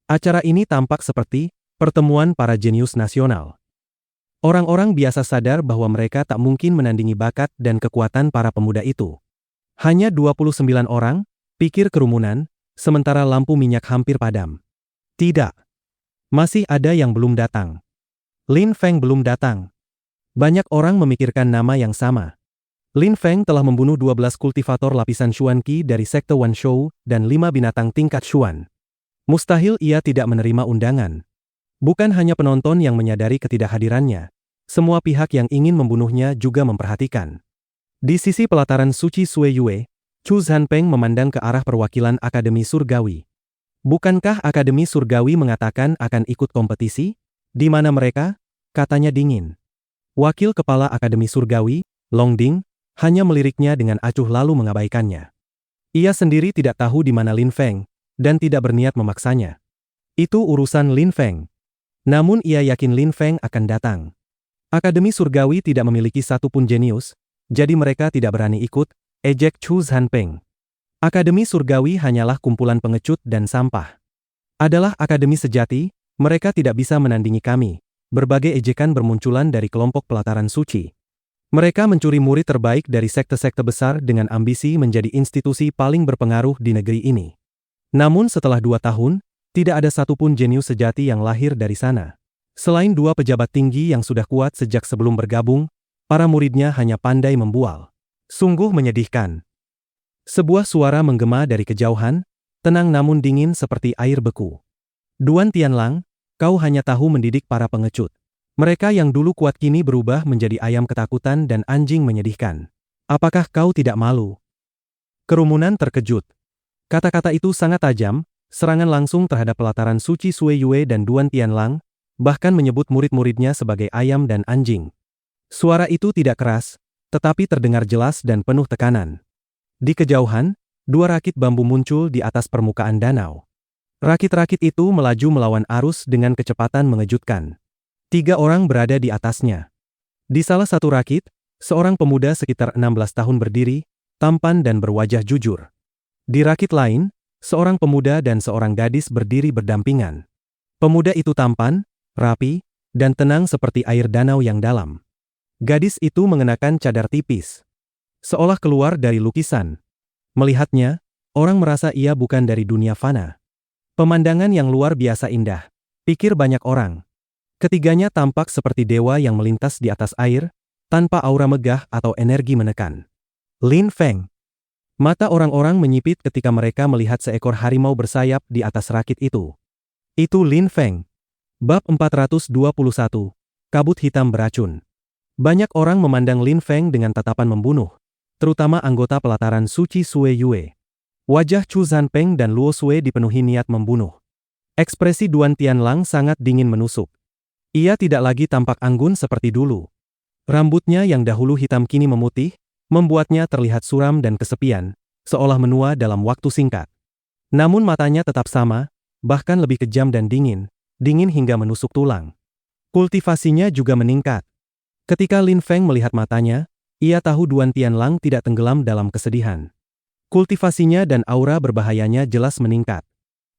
Acara ini tampak seperti pertemuan para jenius nasional. Orang-orang biasa sadar bahwa mereka tak mungkin menandingi bakat dan kekuatan para pemuda itu. Hanya 29 orang, pikir kerumunan, sementara lampu minyak hampir padam. Tidak. Masih ada yang belum datang. Lin Feng belum datang. Banyak orang memikirkan nama yang sama. Lin Feng telah membunuh 12 kultivator lapisan Xuan Qi dari sekte Wanshou dan 5 binatang tingkat Xuan. Mustahil ia tidak menerima undangan. Bukan hanya penonton yang menyadari ketidakhadirannya, semua pihak yang ingin membunuhnya juga memperhatikan. Di sisi pelataran suci Sui Yue, Chu Zhanpeng memandang ke arah perwakilan Akademi Surgawi. Bukankah Akademi Surgawi mengatakan akan ikut kompetisi? Di mana mereka? Katanya dingin. Wakil Kepala Akademi Surgawi, Long Ding, hanya meliriknya dengan acuh lalu mengabaikannya. Ia sendiri tidak tahu di mana Lin Feng, dan tidak berniat memaksanya. Itu urusan Lin Feng. Namun ia yakin Lin Feng akan datang. Akademi Surgawi tidak memiliki satupun jenius, jadi mereka tidak berani ikut, ejek Chu Zhanpeng. Akademi Surgawi hanyalah kumpulan pengecut dan sampah. Adalah akademi sejati, mereka tidak bisa menandingi kami. Berbagai ejekan bermunculan dari kelompok pelataran suci. Mereka mencuri murid terbaik dari sekte-sekte besar dengan ambisi menjadi institusi paling berpengaruh di negeri ini. Namun setelah 2 tahun, tidak ada satupun jenius sejati yang lahir dari sana. Selain 2 pejabat tinggi yang sudah kuat sejak sebelum bergabung, para muridnya hanya pandai membual. Sungguh menyedihkan. Sebuah suara menggema dari kejauhan, tenang namun dingin seperti air beku. Duan Tianlang, kau hanya tahu mendidik para pengecut. Mereka yang dulu kuat kini berubah menjadi ayam ketakutan dan anjing menyedihkan. Apakah kau tidak malu? Kerumunan terkejut. Kata-kata itu sangat tajam, serangan langsung terhadap pelataran suci Sui Yue dan Duan Tianlang, bahkan menyebut murid-muridnya sebagai ayam dan anjing. Suara itu tidak keras, tetapi terdengar jelas dan penuh tekanan. Di kejauhan, 2 rakit bambu muncul di atas permukaan danau. Rakit-rakit itu melaju melawan arus dengan kecepatan mengejutkan. 3 orang berada di atasnya. Di salah satu rakit, seorang pemuda sekitar 16 tahun berdiri, tampan dan berwajah jujur. Di rakit lain, seorang pemuda dan seorang gadis berdiri berdampingan. Pemuda itu tampan, rapi, dan tenang seperti air danau yang dalam. Gadis itu mengenakan cadar tipis, seolah keluar dari lukisan. Melihatnya, orang merasa ia bukan dari dunia fana. Pemandangan yang luar biasa indah, pikir banyak orang. Ketiganya tampak seperti dewa yang melintas di atas air, tanpa aura megah atau energi menekan. Lin Feng. Mata orang-orang menyipit ketika mereka melihat seekor harimau bersayap di atas rakit itu. Itu Lin Feng. Bab 421, Kabut Hitam Beracun. Banyak orang memandang Lin Feng dengan tatapan membunuh, terutama anggota pelataran suci Sui Yue. Wajah Chu Zhanpeng dan Luo Sui dipenuhi niat membunuh. Ekspresi Duan Tianlang sangat dingin menusuk. Ia tidak lagi tampak anggun seperti dulu. Rambutnya yang dahulu hitam kini memutih, membuatnya terlihat suram dan kesepian, seolah menua dalam waktu singkat. Namun matanya tetap sama, bahkan lebih kejam dan dingin hingga menusuk tulang. Kultivasinya juga meningkat. Ketika Lin Feng melihat matanya, ia tahu Duan Tianlang tidak tenggelam dalam kesedihan. Kultivasinya dan aura berbahayanya jelas meningkat.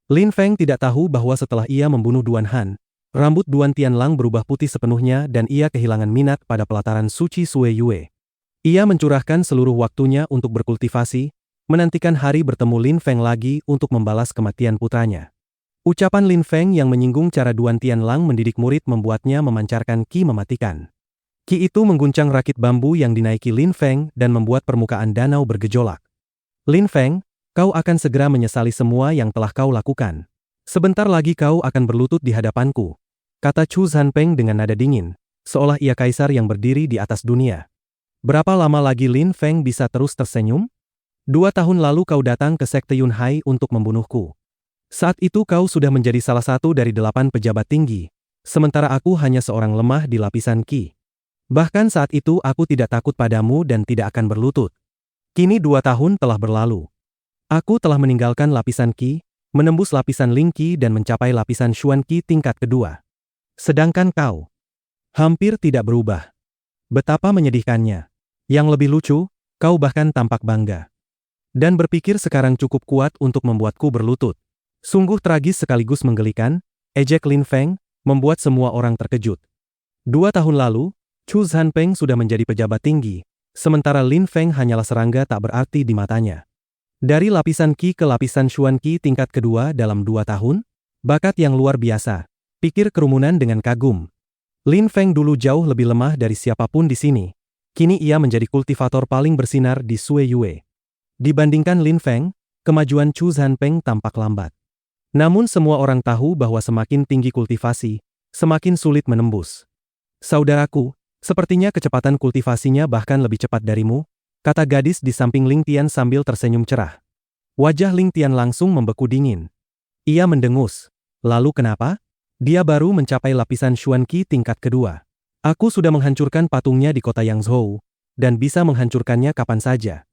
Lin Feng tidak tahu bahwa setelah ia membunuh Duan Han, rambut Duan Tianlang berubah putih sepenuhnya dan ia kehilangan minat pada pelataran suci Sui Yue. Ia mencurahkan seluruh waktunya untuk berkultivasi, menantikan hari bertemu Lin Feng lagi untuk membalas kematian putranya. Ucapan Lin Feng yang menyinggung cara Duan Tianlang mendidik murid membuatnya memancarkan ki mematikan. Ki itu mengguncang rakit bambu yang dinaiki Lin Feng dan membuat permukaan danau bergejolak. Lin Feng, kau akan segera menyesali semua yang telah kau lakukan. Sebentar lagi kau akan berlutut di hadapanku, kata Chu Zhanpeng dengan nada dingin, seolah ia kaisar yang berdiri di atas dunia. Berapa lama lagi Lin Feng bisa terus tersenyum? 2 tahun lalu kau datang ke Sekte Yunhai untuk membunuhku. Saat itu kau sudah menjadi salah satu dari 8 pejabat tinggi, sementara aku hanya seorang lemah di lapisan Qi. Bahkan saat itu aku tidak takut padamu dan tidak akan berlutut. Kini 2 tahun telah berlalu. Aku telah meninggalkan lapisan Qi, menembus lapisan Ling Qi dan mencapai lapisan Xuan Qi tingkat kedua. Sedangkan kau hampir tidak berubah. Betapa menyedihkannya. Yang lebih lucu, kau bahkan tampak bangga. Dan berpikir sekarang cukup kuat untuk membuatku berlutut. Sungguh tragis sekaligus menggelikan, ejek Lin Feng, membuat semua orang terkejut. 2 tahun lalu, Chu Zhanpeng sudah menjadi pejabat tinggi, sementara Lin Feng hanyalah serangga tak berarti di matanya. Dari lapisan Qi ke lapisan Xuan Qi tingkat kedua dalam 2 tahun? Bakat yang luar biasa, pikir kerumunan dengan kagum. Lin Feng dulu jauh lebih lemah dari siapapun di sini. Kini ia menjadi kultivator paling bersinar di Sui Yue. Dibandingkan Lin Feng, kemajuan Chu Zhanpeng tampak lambat. Namun semua orang tahu bahwa semakin tinggi kultivasi, semakin sulit menembus. Saudaraku, sepertinya kecepatan kultivasinya bahkan lebih cepat darimu, kata gadis di samping Ling Tian sambil tersenyum cerah. Wajah Ling Tian langsung membeku dingin. Ia mendengus. Lalu kenapa? Dia baru mencapai lapisan Xuan Qi tingkat kedua. Aku sudah menghancurkan patungnya di kota Yangzhou, dan bisa menghancurkannya kapan saja.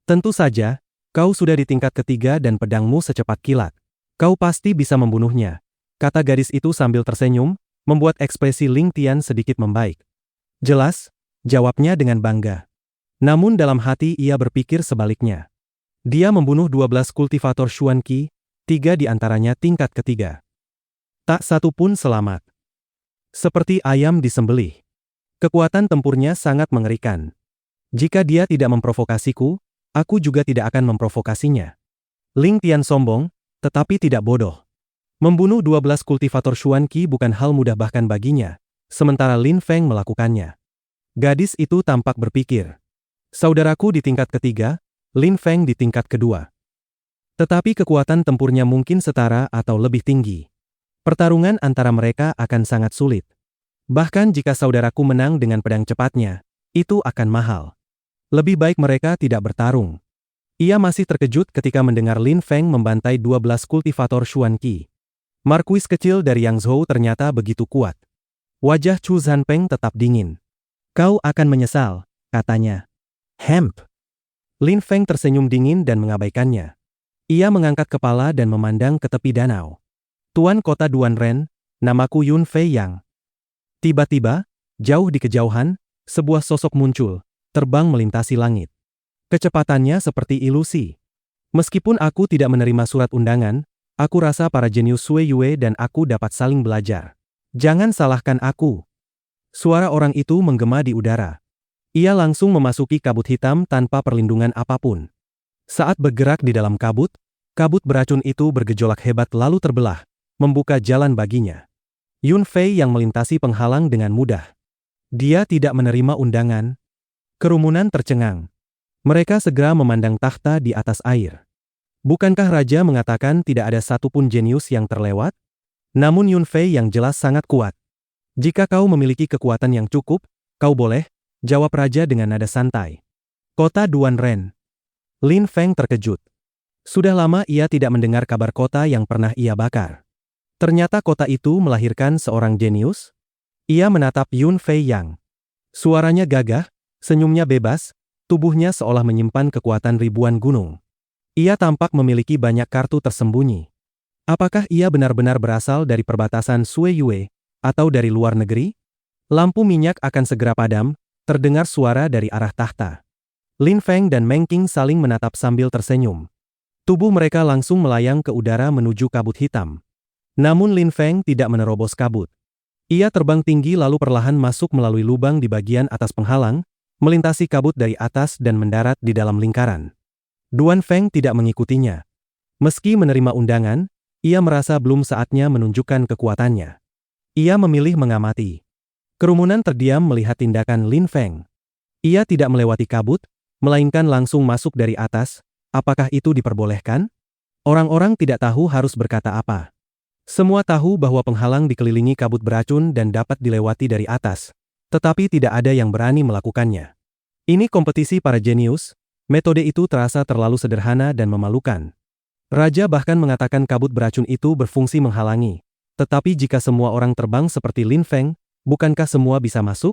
Tentu saja, kau sudah di tingkat ketiga dan pedangmu secepat kilat. Kau pasti bisa membunuhnya, kata gadis itu sambil tersenyum, membuat ekspresi Ling Tian sedikit membaik. Jelas, jawabnya dengan bangga. Namun dalam hati ia berpikir sebaliknya. Dia membunuh 12 kultivator Xuan Qi, 3 di antaranya tingkat ketiga. Tak satu pun selamat. Seperti ayam disembelih. Kekuatan tempurnya sangat mengerikan. Jika dia tidak memprovokasiku, aku juga tidak akan memprovokasinya. Ling Tian sombong, tetapi tidak bodoh. Membunuh 12 kultivator Xuan Qi bukan hal mudah bahkan baginya, sementara Lin Feng melakukannya. Gadis itu tampak berpikir. Saudaraku di tingkat ketiga, Lin Feng di tingkat kedua. Tetapi kekuatan tempurnya mungkin setara atau lebih tinggi. Pertarungan antara mereka akan sangat sulit. Bahkan jika saudaraku menang dengan pedang cepatnya, itu akan mahal. Lebih baik mereka tidak bertarung. Ia masih terkejut ketika mendengar Lin Feng membantai 12 kultivator Xuan Qi. Markuis kecil dari Yangzhou ternyata begitu kuat. Wajah Chu Zanpeng tetap dingin. Kau akan menyesal, katanya. Hemp. Lin Feng tersenyum dingin dan mengabaikannya. Ia mengangkat kepala dan memandang ke tepi danau. Tuan kota Duanren, namaku Yun Fei Yang. Tiba-tiba, jauh di kejauhan, sebuah sosok muncul, terbang melintasi langit. Kecepatannya seperti ilusi. Meskipun aku tidak menerima surat undangan, aku rasa para jenius Sui Yue dan aku dapat saling belajar. Jangan salahkan aku. Suara orang itu menggema di udara. Ia langsung memasuki kabut hitam tanpa perlindungan apapun. Saat bergerak di dalam kabut beracun itu bergejolak hebat lalu terbelah, membuka jalan baginya. Yun Fei yang melintasi penghalang dengan mudah. Dia tidak menerima undangan. Kerumunan tercengang. Mereka segera memandang takhta di atas air. Bukankah raja mengatakan tidak ada satupun jenius yang terlewat? Namun Yun Fei yang jelas sangat kuat. Jika kau memiliki kekuatan yang cukup, kau boleh, jawab raja dengan nada santai. Kota Duanren. Lin Feng terkejut. Sudah lama ia tidak mendengar kabar kota yang pernah ia bakar. Ternyata kota itu melahirkan seorang jenius? Ia menatap Yun Fei Yang. Suaranya gagah, senyumnya bebas, tubuhnya seolah menyimpan kekuatan ribuan gunung. Ia tampak memiliki banyak kartu tersembunyi. Apakah ia benar-benar berasal dari perbatasan Sui Yue, atau dari luar negeri? Lampu minyak akan segera padam, terdengar suara dari arah takhta. Lin Feng dan Meng Qing saling menatap sambil tersenyum. Tubuh mereka langsung melayang ke udara menuju kabut hitam. Namun Lin Feng tidak menerobos kabut. Ia terbang tinggi lalu perlahan masuk melalui lubang di bagian atas penghalang, melintasi kabut dari atas dan mendarat di dalam lingkaran. Duan Feng tidak mengikutinya. Meski menerima undangan, ia merasa belum saatnya menunjukkan kekuatannya. Ia memilih mengamati. Kerumunan terdiam melihat tindakan Lin Feng. Ia tidak melewati kabut, melainkan langsung masuk dari atas. Apakah itu diperbolehkan? Orang-orang tidak tahu harus berkata apa. Semua tahu bahwa penghalang dikelilingi kabut beracun dan dapat dilewati dari atas, tetapi tidak ada yang berani melakukannya. Ini kompetisi para jenius, metode itu terasa terlalu sederhana dan memalukan. Raja bahkan mengatakan kabut beracun itu berfungsi menghalangi. Tetapi jika semua orang terbang seperti Lin Feng, bukankah semua bisa masuk?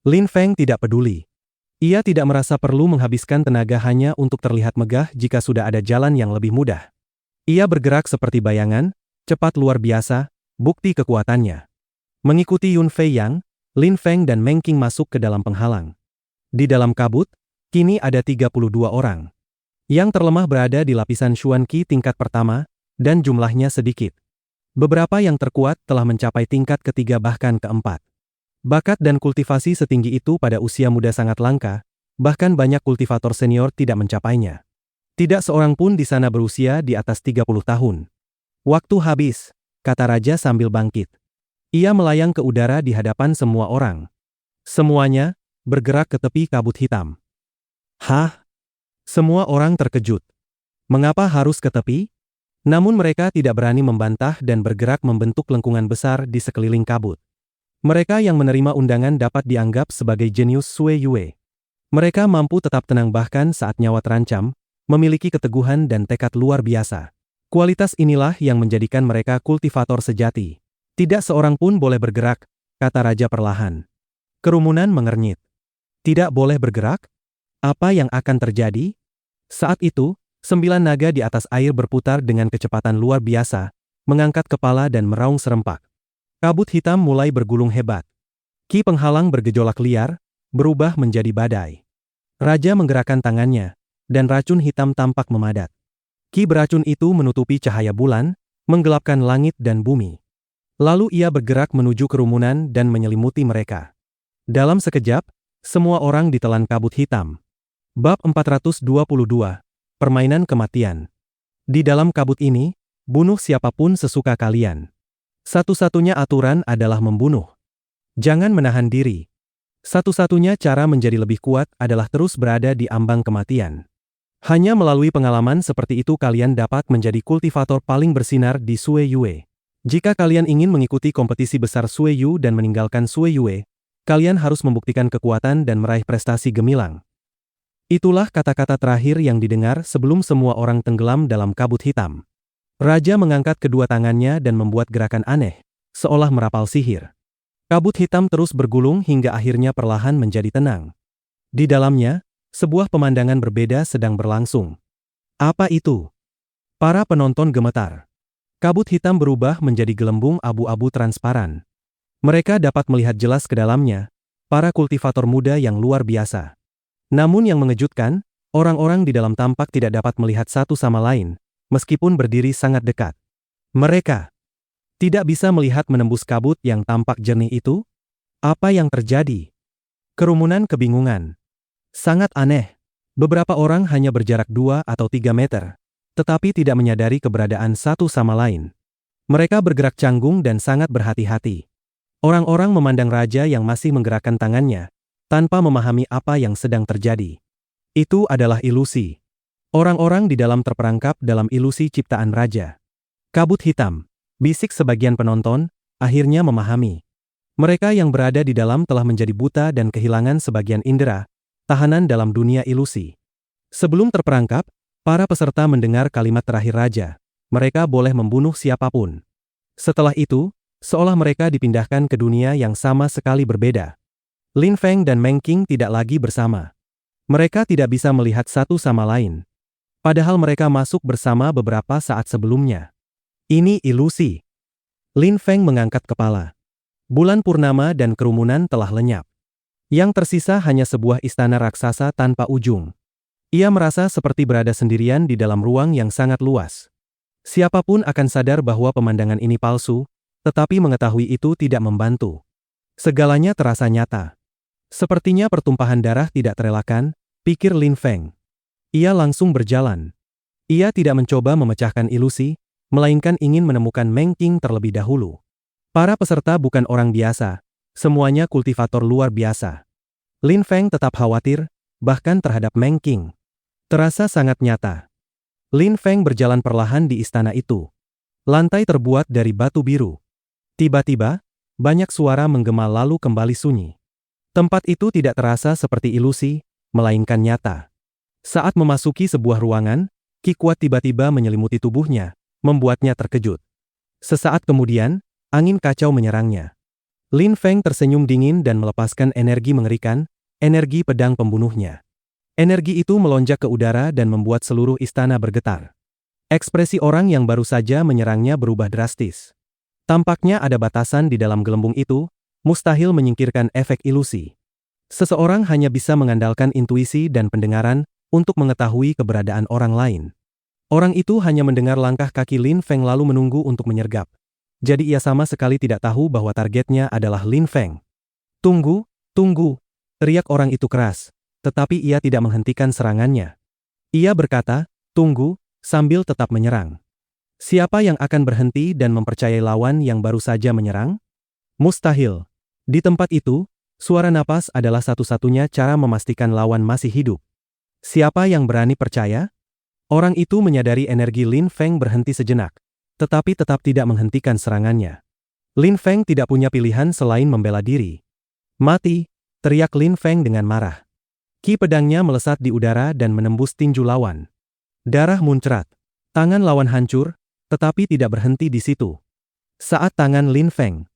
Lin Feng tidak peduli. Ia tidak merasa perlu menghabiskan tenaga hanya untuk terlihat megah jika sudah ada jalan yang lebih mudah. Ia bergerak seperti bayangan, cepat luar biasa, bukti kekuatannya. Mengikuti Yun Fei Yang, Lin Feng dan Meng Qing masuk ke dalam penghalang. Di dalam kabut, kini ada 32 orang. Yang terlemah berada di lapisan Xuan Qi tingkat pertama, dan jumlahnya sedikit. Beberapa yang terkuat telah mencapai tingkat ketiga bahkan keempat. Bakat dan kultivasi setinggi itu pada usia muda sangat langka, bahkan banyak kultivator senior tidak mencapainya. Tidak seorang pun di sana berusia di atas 30 tahun. Waktu habis, kata raja sambil bangkit. Ia melayang ke udara di hadapan semua orang. Semuanya bergerak ke tepi kabut hitam. Hah? Semua orang terkejut. Mengapa harus ke tepi? Namun mereka tidak berani membantah dan bergerak membentuk lengkungan besar di sekeliling kabut. Mereka yang menerima undangan dapat dianggap sebagai jenius Sui Yue. Mereka mampu tetap tenang bahkan saat nyawa terancam, memiliki keteguhan dan tekad luar biasa. Kualitas inilah yang menjadikan mereka kultivator sejati. Tidak seorang pun boleh bergerak, kata Raja perlahan. Kerumunan mengernyit. Tidak boleh bergerak? Apa yang akan terjadi? Saat itu, 9 naga di atas air berputar dengan kecepatan luar biasa, mengangkat kepala dan meraung serempak. Kabut hitam mulai bergulung hebat. Ki penghalang bergejolak liar, berubah menjadi badai. Raja menggerakkan tangannya, dan racun hitam tampak memadat. Ki beracun itu menutupi cahaya bulan, menggelapkan langit dan bumi. Lalu ia bergerak menuju kerumunan dan menyelimuti mereka. Dalam sekejap, semua orang ditelan kabut hitam. Bab 422, Permainan Kematian. Di dalam kabut ini, bunuh siapapun sesuka kalian. Satu-satunya aturan adalah membunuh. Jangan menahan diri. Satu-satunya cara menjadi lebih kuat adalah terus berada di ambang kematian. Hanya melalui pengalaman seperti itu kalian dapat menjadi kultivator paling bersinar di Suiyue. Jika kalian ingin mengikuti kompetisi besar Suiyu dan meninggalkan Suiyue, kalian harus membuktikan kekuatan dan meraih prestasi gemilang. Itulah kata-kata terakhir yang didengar sebelum semua orang tenggelam dalam kabut hitam. Raja mengangkat kedua tangannya dan membuat gerakan aneh, seolah merapal sihir. Kabut hitam terus bergulung hingga akhirnya perlahan menjadi tenang. Di dalamnya, sebuah pemandangan berbeda sedang berlangsung. Apa itu? Para penonton gemetar. Kabut hitam berubah menjadi gelembung abu-abu transparan. Mereka dapat melihat jelas ke dalamnya, para kultivator muda yang luar biasa. Namun yang mengejutkan, orang-orang di dalam tampak tidak dapat melihat satu sama lain, meskipun berdiri sangat dekat. Mereka tidak bisa melihat menembus kabut yang tampak jernih itu. Apa yang terjadi? Kerumunan kebingungan. Sangat aneh. Beberapa orang hanya berjarak 2 atau 3 meter, tetapi tidak menyadari keberadaan satu sama lain. Mereka bergerak canggung dan sangat berhati-hati. Orang-orang memandang raja yang masih menggerakkan tangannya, tanpa memahami apa yang sedang terjadi. Itu adalah ilusi. Orang-orang di dalam terperangkap dalam ilusi ciptaan raja. Kabut hitam, bisik sebagian penonton, akhirnya memahami. Mereka yang berada di dalam telah menjadi buta dan kehilangan sebagian indera, tahanan dalam dunia ilusi. Sebelum terperangkap, para peserta mendengar kalimat terakhir raja. Mereka boleh membunuh siapapun. Setelah itu, seolah mereka dipindahkan ke dunia yang sama sekali berbeda. Lin Feng dan Meng Qing tidak lagi bersama. Mereka tidak bisa melihat satu sama lain. Padahal mereka masuk bersama beberapa saat sebelumnya. Ini ilusi. Lin Feng mengangkat kepala. Bulan purnama dan kerumunan telah lenyap. Yang tersisa hanya sebuah istana raksasa tanpa ujung. Ia merasa seperti berada sendirian di dalam ruang yang sangat luas. Siapapun akan sadar bahwa pemandangan ini palsu, tetapi mengetahui itu tidak membantu. Segalanya terasa nyata. Sepertinya pertumpahan darah tidak terelakkan, pikir Lin Feng. Ia langsung berjalan. Ia tidak mencoba memecahkan ilusi, melainkan ingin menemukan Meng Qing terlebih dahulu. Para peserta bukan orang biasa, semuanya kultivator luar biasa. Lin Feng tetap khawatir, bahkan terhadap Meng Qing. Terasa sangat nyata. Lin Feng berjalan perlahan di istana itu. Lantai terbuat dari batu biru. Tiba-tiba, banyak suara menggema lalu kembali sunyi. Tempat itu tidak terasa seperti ilusi, melainkan nyata. Saat memasuki sebuah ruangan, ki kuat tiba-tiba menyelimuti tubuhnya, membuatnya terkejut. Sesaat kemudian, angin kacau menyerangnya. Lin Feng tersenyum dingin dan melepaskan energi mengerikan, energi pedang pembunuhnya. Energi itu melonjak ke udara dan membuat seluruh istana bergetar. Ekspresi orang yang baru saja menyerangnya berubah drastis. Tampaknya ada batasan di dalam gelembung itu, mustahil menyingkirkan efek ilusi. Seseorang hanya bisa mengandalkan intuisi dan pendengaran untuk mengetahui keberadaan orang lain. Orang itu hanya mendengar langkah kaki Lin Feng lalu menunggu untuk menyergap. Jadi ia sama sekali tidak tahu bahwa targetnya adalah Lin Feng. Tunggu, tunggu, teriak orang itu keras, tetapi ia tidak menghentikan serangannya. Ia berkata, tunggu, sambil tetap menyerang. Siapa yang akan berhenti dan mempercayai lawan yang baru saja menyerang? Mustahil. Di tempat itu, suara napas adalah satu-satunya cara memastikan lawan masih hidup. Siapa yang berani percaya? Orang itu menyadari energi Lin Feng berhenti sejenak, tetapi tetap tidak menghentikan serangannya. Lin Feng tidak punya pilihan selain membela diri. Mati, teriak Lin Feng dengan marah. Ki pedangnya melesat di udara dan menembus tinju lawan. Darah muncrat. Tangan lawan hancur, tetapi tidak berhenti di situ. Saat tangan Lin Feng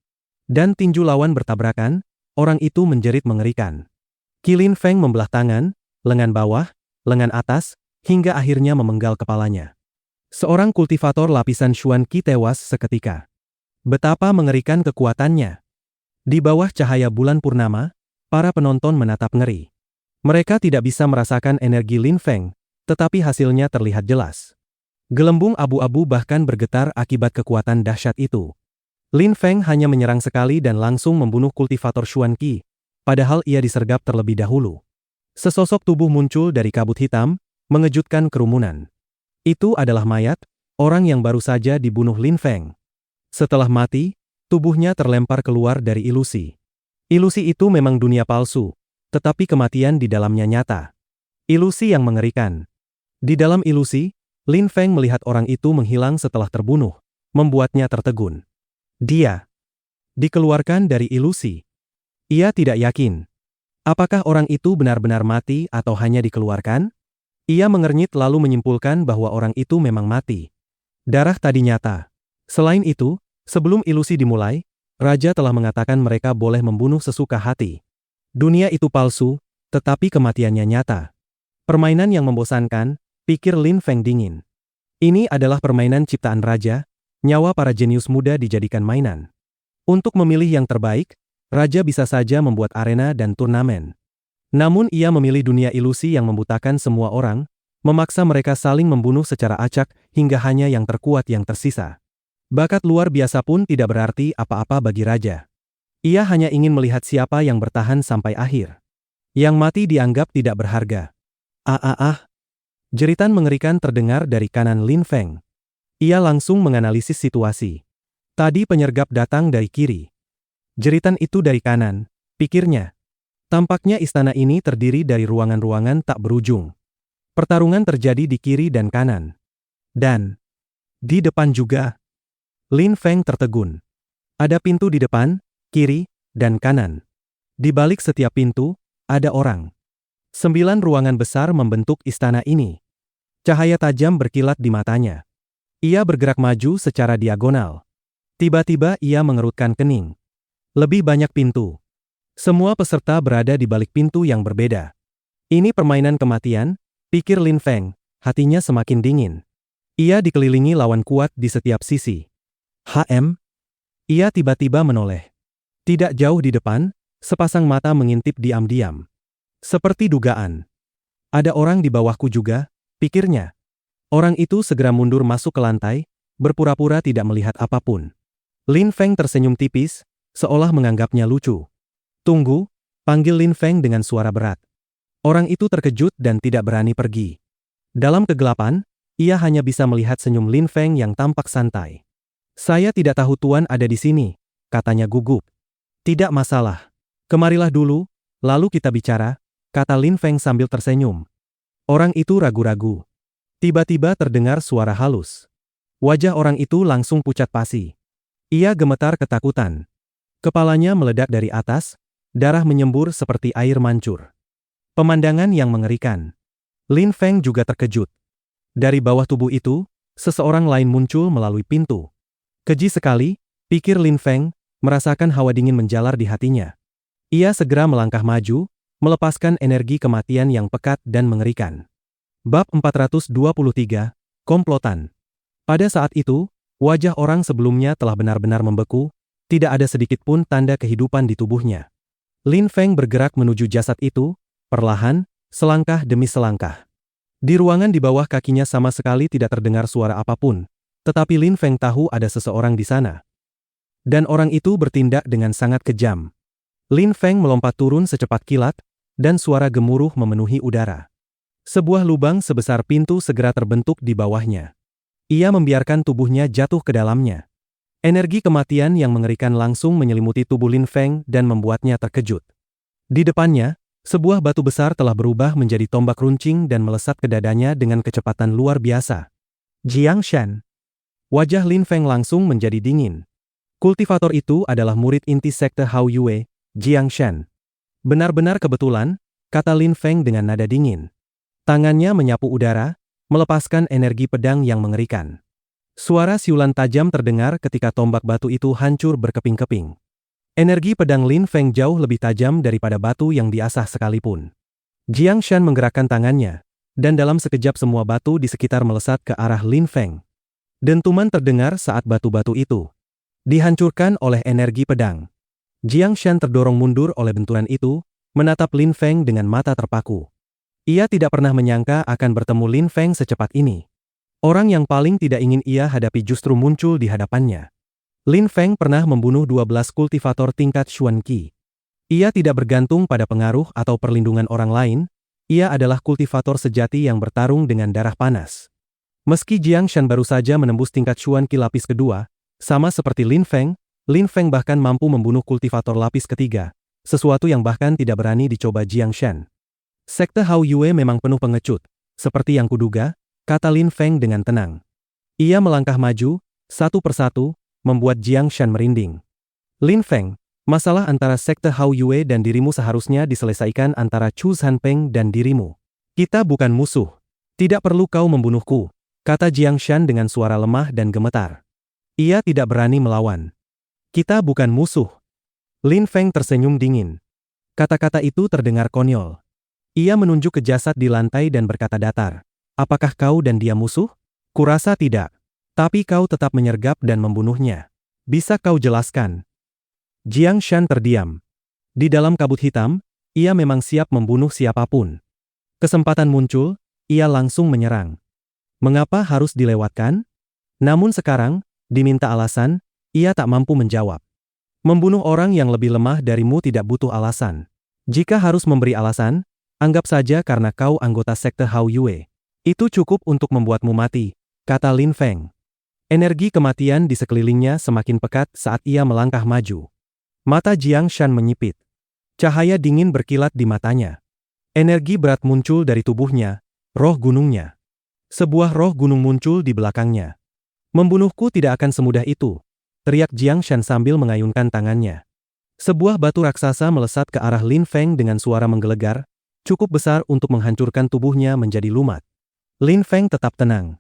dan tinju lawan bertabrakan, orang itu menjerit mengerikan. Ki Lin Feng membelah tangan, lengan bawah, lengan atas, hingga akhirnya memenggal kepalanya. Seorang kultivator lapisan Xuan Qi tewas seketika. Betapa mengerikan kekuatannya. Di bawah cahaya bulan purnama, para penonton menatap ngeri. Mereka tidak bisa merasakan energi Lin Feng, tetapi hasilnya terlihat jelas. Gelembung abu-abu bahkan bergetar akibat kekuatan dahsyat itu. Lin Feng hanya menyerang sekali dan langsung membunuh kultivator Xuan Qi, padahal ia disergap terlebih dahulu. Sesosok tubuh muncul dari kabut hitam, mengejutkan kerumunan. Itu adalah mayat, orang yang baru saja dibunuh Lin Feng. Setelah mati, tubuhnya terlempar keluar dari ilusi. Ilusi itu memang dunia palsu, tetapi kematian di dalamnya nyata. Ilusi yang mengerikan. Di dalam ilusi, Lin Feng melihat orang itu menghilang setelah terbunuh, membuatnya tertegun. Dia dikeluarkan dari ilusi. Ia tidak yakin. Apakah orang itu benar-benar mati atau hanya dikeluarkan? Ia mengernyit lalu menyimpulkan bahwa orang itu memang mati. Darah tadi nyata. Selain itu, sebelum ilusi dimulai, Raja telah mengatakan mereka boleh membunuh sesuka hati. Dunia itu palsu, tetapi kematiannya nyata. Permainan yang membosankan, pikir Lin Feng dingin. Ini adalah permainan ciptaan Raja, nyawa para jenius muda dijadikan mainan. Untuk memilih yang terbaik, Raja bisa saja membuat arena dan turnamen. Namun ia memilih dunia ilusi yang membutakan semua orang, memaksa mereka saling membunuh secara acak hingga hanya yang terkuat yang tersisa. Bakat luar biasa pun tidak berarti apa-apa bagi Raja. Ia hanya ingin melihat siapa yang bertahan sampai akhir. Yang mati dianggap tidak berharga. Jeritan mengerikan terdengar dari kanan Lin Feng. Ia langsung menganalisis situasi. Tadi penyergap datang dari kiri. Jeritan itu dari kanan, pikirnya. Tampaknya istana ini terdiri dari ruangan-ruangan tak berujung. Pertarungan terjadi di kiri dan kanan. Dan di depan juga. Lin Feng tertegun. Ada pintu di depan, kiri, dan kanan. Di balik setiap pintu, ada orang. 9 ruangan besar membentuk istana ini. Cahaya tajam berkilat di matanya. Ia bergerak maju secara diagonal. Tiba-tiba ia mengerutkan kening. Lebih banyak pintu. Semua peserta berada di balik pintu yang berbeda. Ini permainan kematian, pikir Lin Feng, hatinya semakin dingin. Ia dikelilingi lawan kuat di setiap sisi. Ia tiba-tiba menoleh. Tidak jauh di depan, sepasang mata mengintip diam-diam. Seperti dugaan. Ada orang di bawahku juga, pikirnya. Orang itu segera mundur masuk ke lantai, berpura-pura tidak melihat apapun. Lin Feng tersenyum tipis, seolah menganggapnya lucu. Tunggu, panggil Lin Feng dengan suara berat. Orang itu terkejut dan tidak berani pergi. Dalam kegelapan, ia hanya bisa melihat senyum Lin Feng yang tampak santai. Saya tidak tahu Tuan ada di sini, katanya gugup. Tidak masalah. Kemarilah dulu, lalu kita bicara, kata Lin Feng sambil tersenyum. Orang itu ragu-ragu. Tiba-tiba terdengar suara halus. Wajah orang itu langsung pucat pasi. Ia gemetar ketakutan. Kepalanya meledak dari atas, darah menyembur seperti air mancur. Pemandangan yang mengerikan. Lin Feng juga terkejut. Dari bawah tubuh itu, seseorang lain muncul melalui pintu. Keji sekali, pikir Lin Feng, merasakan hawa dingin menjalar di hatinya. Ia segera melangkah maju, melepaskan energi kematian yang pekat dan mengerikan. Bab 423, Komplotan. Pada saat itu, wajah orang sebelumnya telah benar-benar membeku, tidak ada sedikit pun tanda kehidupan di tubuhnya. Lin Feng bergerak menuju jasad itu, perlahan, selangkah demi selangkah. Di ruangan di bawah kakinya sama sekali tidak terdengar suara apapun, tetapi Lin Feng tahu ada seseorang di sana. Dan orang itu bertindak dengan sangat kejam. Lin Feng melompat turun secepat kilat, dan suara gemuruh memenuhi udara. Sebuah lubang sebesar pintu segera terbentuk di bawahnya. Ia membiarkan tubuhnya jatuh ke dalamnya. Energi kematian yang mengerikan langsung menyelimuti tubuh Lin Feng dan membuatnya terkejut. Di depannya, sebuah batu besar telah berubah menjadi tombak runcing dan melesat ke dadanya dengan kecepatan luar biasa. Jiang Shan. Wajah Lin Feng langsung menjadi dingin. Kultivator itu adalah murid inti sekte Hao Yue, Jiang Shan. Benar-benar kebetulan, kata Lin Feng dengan nada dingin. Tangannya menyapu udara, melepaskan energi pedang yang mengerikan. Suara siulan tajam terdengar ketika tombak batu itu hancur berkeping-keping. Energi pedang Lin Feng jauh lebih tajam daripada batu yang diasah sekalipun. Jiang Shan menggerakkan tangannya, dan dalam sekejap semua batu di sekitar melesat ke arah Lin Feng. Dentuman terdengar saat batu-batu itu dihancurkan oleh energi pedang. Jiang Shan terdorong mundur oleh benturan itu, menatap Lin Feng dengan mata terpaku. Ia tidak pernah menyangka akan bertemu Lin Feng secepat ini. Orang yang paling tidak ingin ia hadapi justru muncul di hadapannya. Lin Feng pernah membunuh 12 kultivator tingkat Xuan Qi. Ia tidak bergantung pada pengaruh atau perlindungan orang lain, ia adalah kultivator sejati yang bertarung dengan darah panas. Meski Jiang Shan baru saja menembus tingkat Xuan Qi lapis kedua, sama seperti Lin Feng bahkan mampu membunuh kultivator lapis ketiga, sesuatu yang bahkan tidak berani dicoba Jiang Shan. Sekte Hao Yue memang penuh pengecut, seperti yang kuduga, kata Lin Feng dengan tenang. Ia melangkah maju, satu persatu, membuat Jiang Shan merinding. Lin Feng, masalah antara Sekte Hao Yue dan dirimu seharusnya diselesaikan antara Chu Sanpeng dan dirimu. Kita bukan musuh. Tidak perlu kau membunuhku, kata Jiang Shan dengan suara lemah dan gemetar. Ia tidak berani melawan. Kita bukan musuh. Lin Feng tersenyum dingin. Kata-kata itu terdengar konyol. Ia menunjuk ke jasad di lantai dan berkata datar. Apakah kau dan dia musuh? Kurasa tidak. Tapi kau tetap menyergap dan membunuhnya. Bisa kau jelaskan? Jiang Shan terdiam. Di dalam kabut hitam, ia memang siap membunuh siapapun. Kesempatan muncul, ia langsung menyerang. Mengapa harus dilewatkan? Namun sekarang, diminta alasan, ia tak mampu menjawab. Membunuh orang yang lebih lemah darimu tidak butuh alasan. Jika harus memberi alasan, anggap saja karena kau anggota Sekte Hao Yue. Itu cukup untuk membuatmu mati, kata Lin Feng. Energi kematian di sekelilingnya semakin pekat saat ia melangkah maju. Mata Jiang Shan menyipit. Cahaya dingin berkilat di matanya. Energi berat muncul dari tubuhnya, roh gunungnya. Sebuah roh gunung muncul di belakangnya. Membunuhku tidak akan semudah itu, teriak Jiang Shan sambil mengayunkan tangannya. Sebuah batu raksasa melesat ke arah Lin Feng dengan suara menggelegar, cukup besar untuk menghancurkan tubuhnya menjadi lumat. Lin Feng tetap tenang.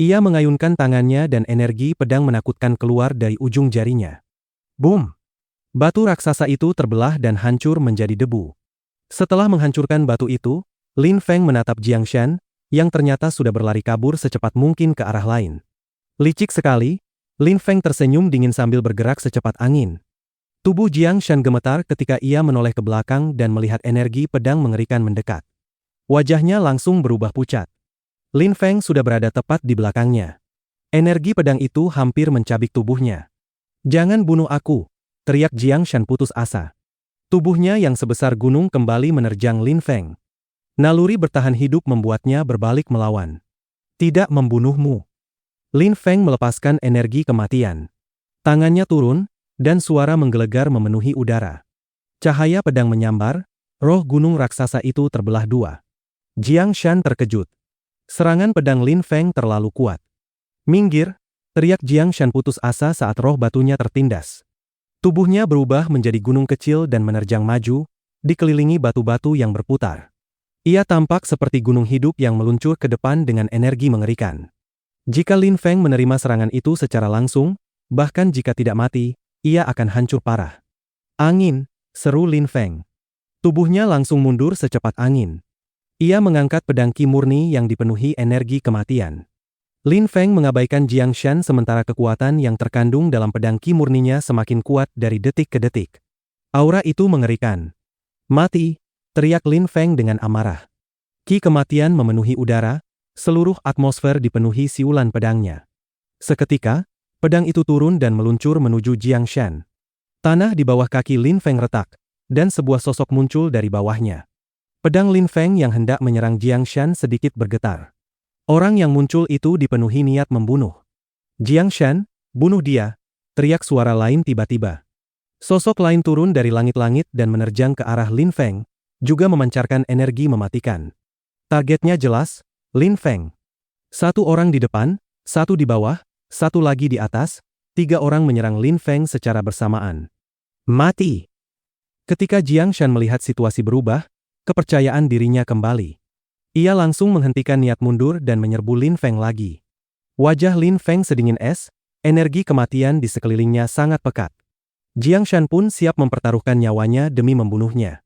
Ia mengayunkan tangannya dan energi pedang menakutkan keluar dari ujung jarinya. Boom! Batu raksasa itu terbelah dan hancur menjadi debu. Setelah menghancurkan batu itu, Lin Feng menatap Jiang Shan, yang ternyata sudah berlari kabur secepat mungkin ke arah lain. Licik sekali, Lin Feng tersenyum dingin sambil bergerak secepat angin. Tubuh Jiang Shan gemetar ketika ia menoleh ke belakang dan melihat energi pedang mengerikan mendekat. Wajahnya langsung berubah pucat. Lin Feng sudah berada tepat di belakangnya. Energi pedang itu hampir mencabik tubuhnya. Jangan bunuh aku, teriak Jiang Shan putus asa. Tubuhnya yang sebesar gunung kembali menerjang Lin Feng. Naluri bertahan hidup membuatnya berbalik melawan. Tidak membunuhmu. Lin Feng melepaskan energi kematian. Tangannya turun, dan suara menggelegar memenuhi udara. Cahaya pedang menyambar, roh gunung raksasa itu terbelah dua. Jiang Shan terkejut. Serangan pedang Lin Feng terlalu kuat. Minggir, teriak Jiang Shan putus asa saat roh batunya tertindas. Tubuhnya berubah menjadi gunung kecil dan menerjang maju, dikelilingi batu-batu yang berputar. Ia tampak seperti gunung hidup yang meluncur ke depan dengan energi mengerikan. Jika Lin Feng menerima serangan itu secara langsung, bahkan jika tidak mati, ia akan hancur parah. Angin, seru Lin Feng. Tubuhnya langsung mundur secepat angin. Ia mengangkat pedang Qi murni yang dipenuhi energi kematian. Lin Feng mengabaikan Jiang Shan sementara kekuatan yang terkandung dalam pedang Qi murninya semakin kuat dari detik ke detik. Aura itu mengerikan. Mati, teriak Lin Feng dengan amarah. Qi kematian memenuhi udara, seluruh atmosfer dipenuhi siulan pedangnya. Seketika, pedang itu turun dan meluncur menuju Jiang Shan. Tanah di bawah kaki Lin Feng retak, dan sebuah sosok muncul dari bawahnya. Pedang Lin Feng yang hendak menyerang Jiang Shan sedikit bergetar. Orang yang muncul itu dipenuhi niat membunuh. Jiang Shan, bunuh dia, teriak suara lain tiba-tiba. Sosok lain turun dari langit-langit dan menerjang ke arah Lin Feng, juga memancarkan energi mematikan. Targetnya jelas, Lin Feng. Satu orang di depan, satu di bawah, satu lagi di atas, 3 orang menyerang Lin Feng secara bersamaan. Mati! Ketika Jiang Shan melihat situasi berubah, kepercayaan dirinya kembali. Ia langsung menghentikan niat mundur dan menyerbu Lin Feng lagi. Wajah Lin Feng sedingin es, energi kematian di sekelilingnya sangat pekat. Jiang Shan pun siap mempertaruhkan nyawanya demi membunuhnya.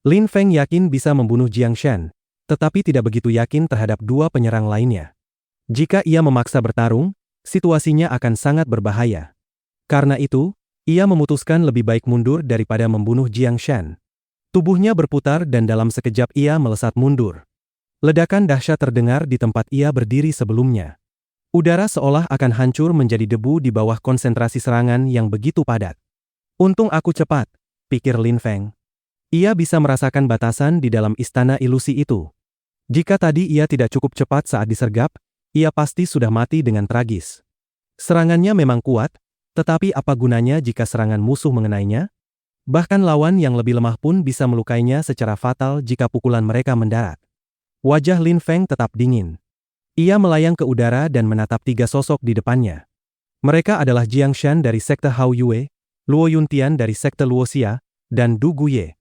Lin Feng yakin bisa membunuh Jiang Shan, tetapi tidak begitu yakin terhadap dua penyerang lainnya. Jika ia memaksa bertarung, situasinya akan sangat berbahaya. Karena itu, ia memutuskan lebih baik mundur daripada membunuh Jiang Shan. Tubuhnya berputar dan dalam sekejap ia melesat mundur. Ledakan dahsyat terdengar di tempat ia berdiri sebelumnya. Udara seolah akan hancur menjadi debu di bawah konsentrasi serangan yang begitu padat. Untung aku cepat, pikir Lin Feng. Ia bisa merasakan batasan di dalam istana ilusi itu. Jika tadi ia tidak cukup cepat saat disergap, ia pasti sudah mati dengan tragis. Serangannya memang kuat, tetapi apa gunanya jika serangan musuh mengenainya? Bahkan lawan yang lebih lemah pun bisa melukainya secara fatal jika pukulan mereka mendarat. Wajah Lin Feng tetap dingin. Ia melayang ke udara dan menatap tiga sosok di depannya. Mereka adalah Jiang Shan dari sekte Hao Yue, Luo Yuntian dari sekte Luoxia, dan Du Guye.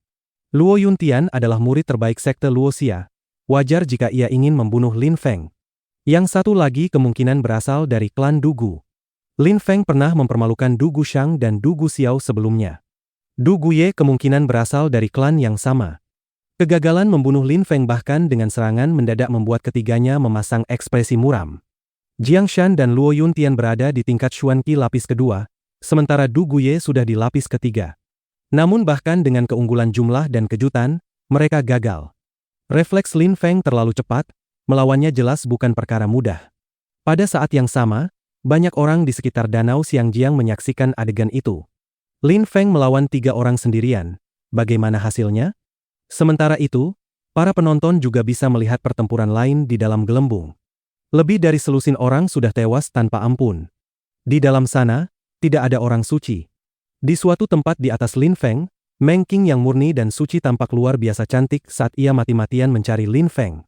Luo Yuntian adalah murid terbaik sekte Luoxia. Wajar jika ia ingin membunuh Lin Feng. Yang satu lagi kemungkinan berasal dari klan Du Gu. Lin Feng pernah mempermalukan Du Gushang dan Du Gu Xiao sebelumnya. Du Guye kemungkinan berasal dari klan yang sama. Kegagalan membunuh Lin Feng bahkan dengan serangan mendadak membuat ketiganya memasang ekspresi muram. Jiang Shan dan Luo Yuntian berada di tingkat Xuan Qi lapis kedua, sementara Du Guye sudah di lapis ketiga. Namun bahkan dengan keunggulan jumlah dan kejutan, mereka gagal. Refleks Lin Feng terlalu cepat, melawannya jelas bukan perkara mudah. Pada saat yang sama, banyak orang di sekitar Danau Xiangjiang menyaksikan adegan itu. Lin Feng melawan 3 orang sendirian. Bagaimana hasilnya? Sementara itu, para penonton juga bisa melihat pertempuran lain di dalam gelembung. Lebih dari selusin orang sudah tewas tanpa ampun. Di dalam sana, tidak ada orang suci. Di suatu tempat di atas Lin Feng, Meng Qing yang murni dan suci tampak luar biasa cantik saat ia mati-matian mencari Lin Feng.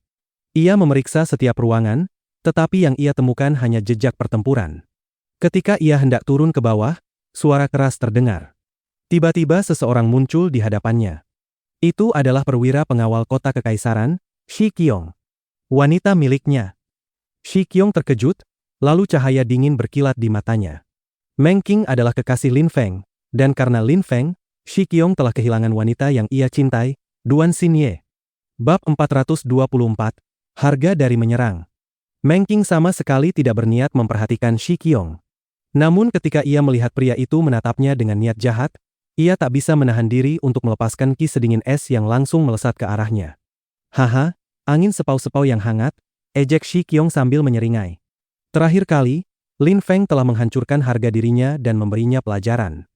Ia memeriksa setiap ruangan, tetapi yang ia temukan hanya jejak pertempuran. Ketika ia hendak turun ke bawah, suara keras terdengar. Tiba-tiba seseorang muncul di hadapannya. Itu adalah perwira pengawal kota kekaisaran, Shi Qiong. Wanita miliknya. Shi Qiong terkejut, lalu cahaya dingin berkilat di matanya. Meng Qing adalah kekasih Lin Feng, dan karena Lin Feng, Shi Qiong telah kehilangan wanita yang ia cintai, Duan Xinye. Bab 424, Harga dari Menyerang. Meng Qing sama sekali tidak berniat memperhatikan Shi Qiong. Namun ketika ia melihat pria itu menatapnya dengan niat jahat, ia tak bisa menahan diri untuk melepaskan ki sedingin es yang langsung melesat ke arahnya. Haha, angin sepau-sepau yang hangat, ejek Shi Qiong sambil menyeringai. Terakhir kali, Lin Feng telah menghancurkan harga dirinya dan memberinya pelajaran.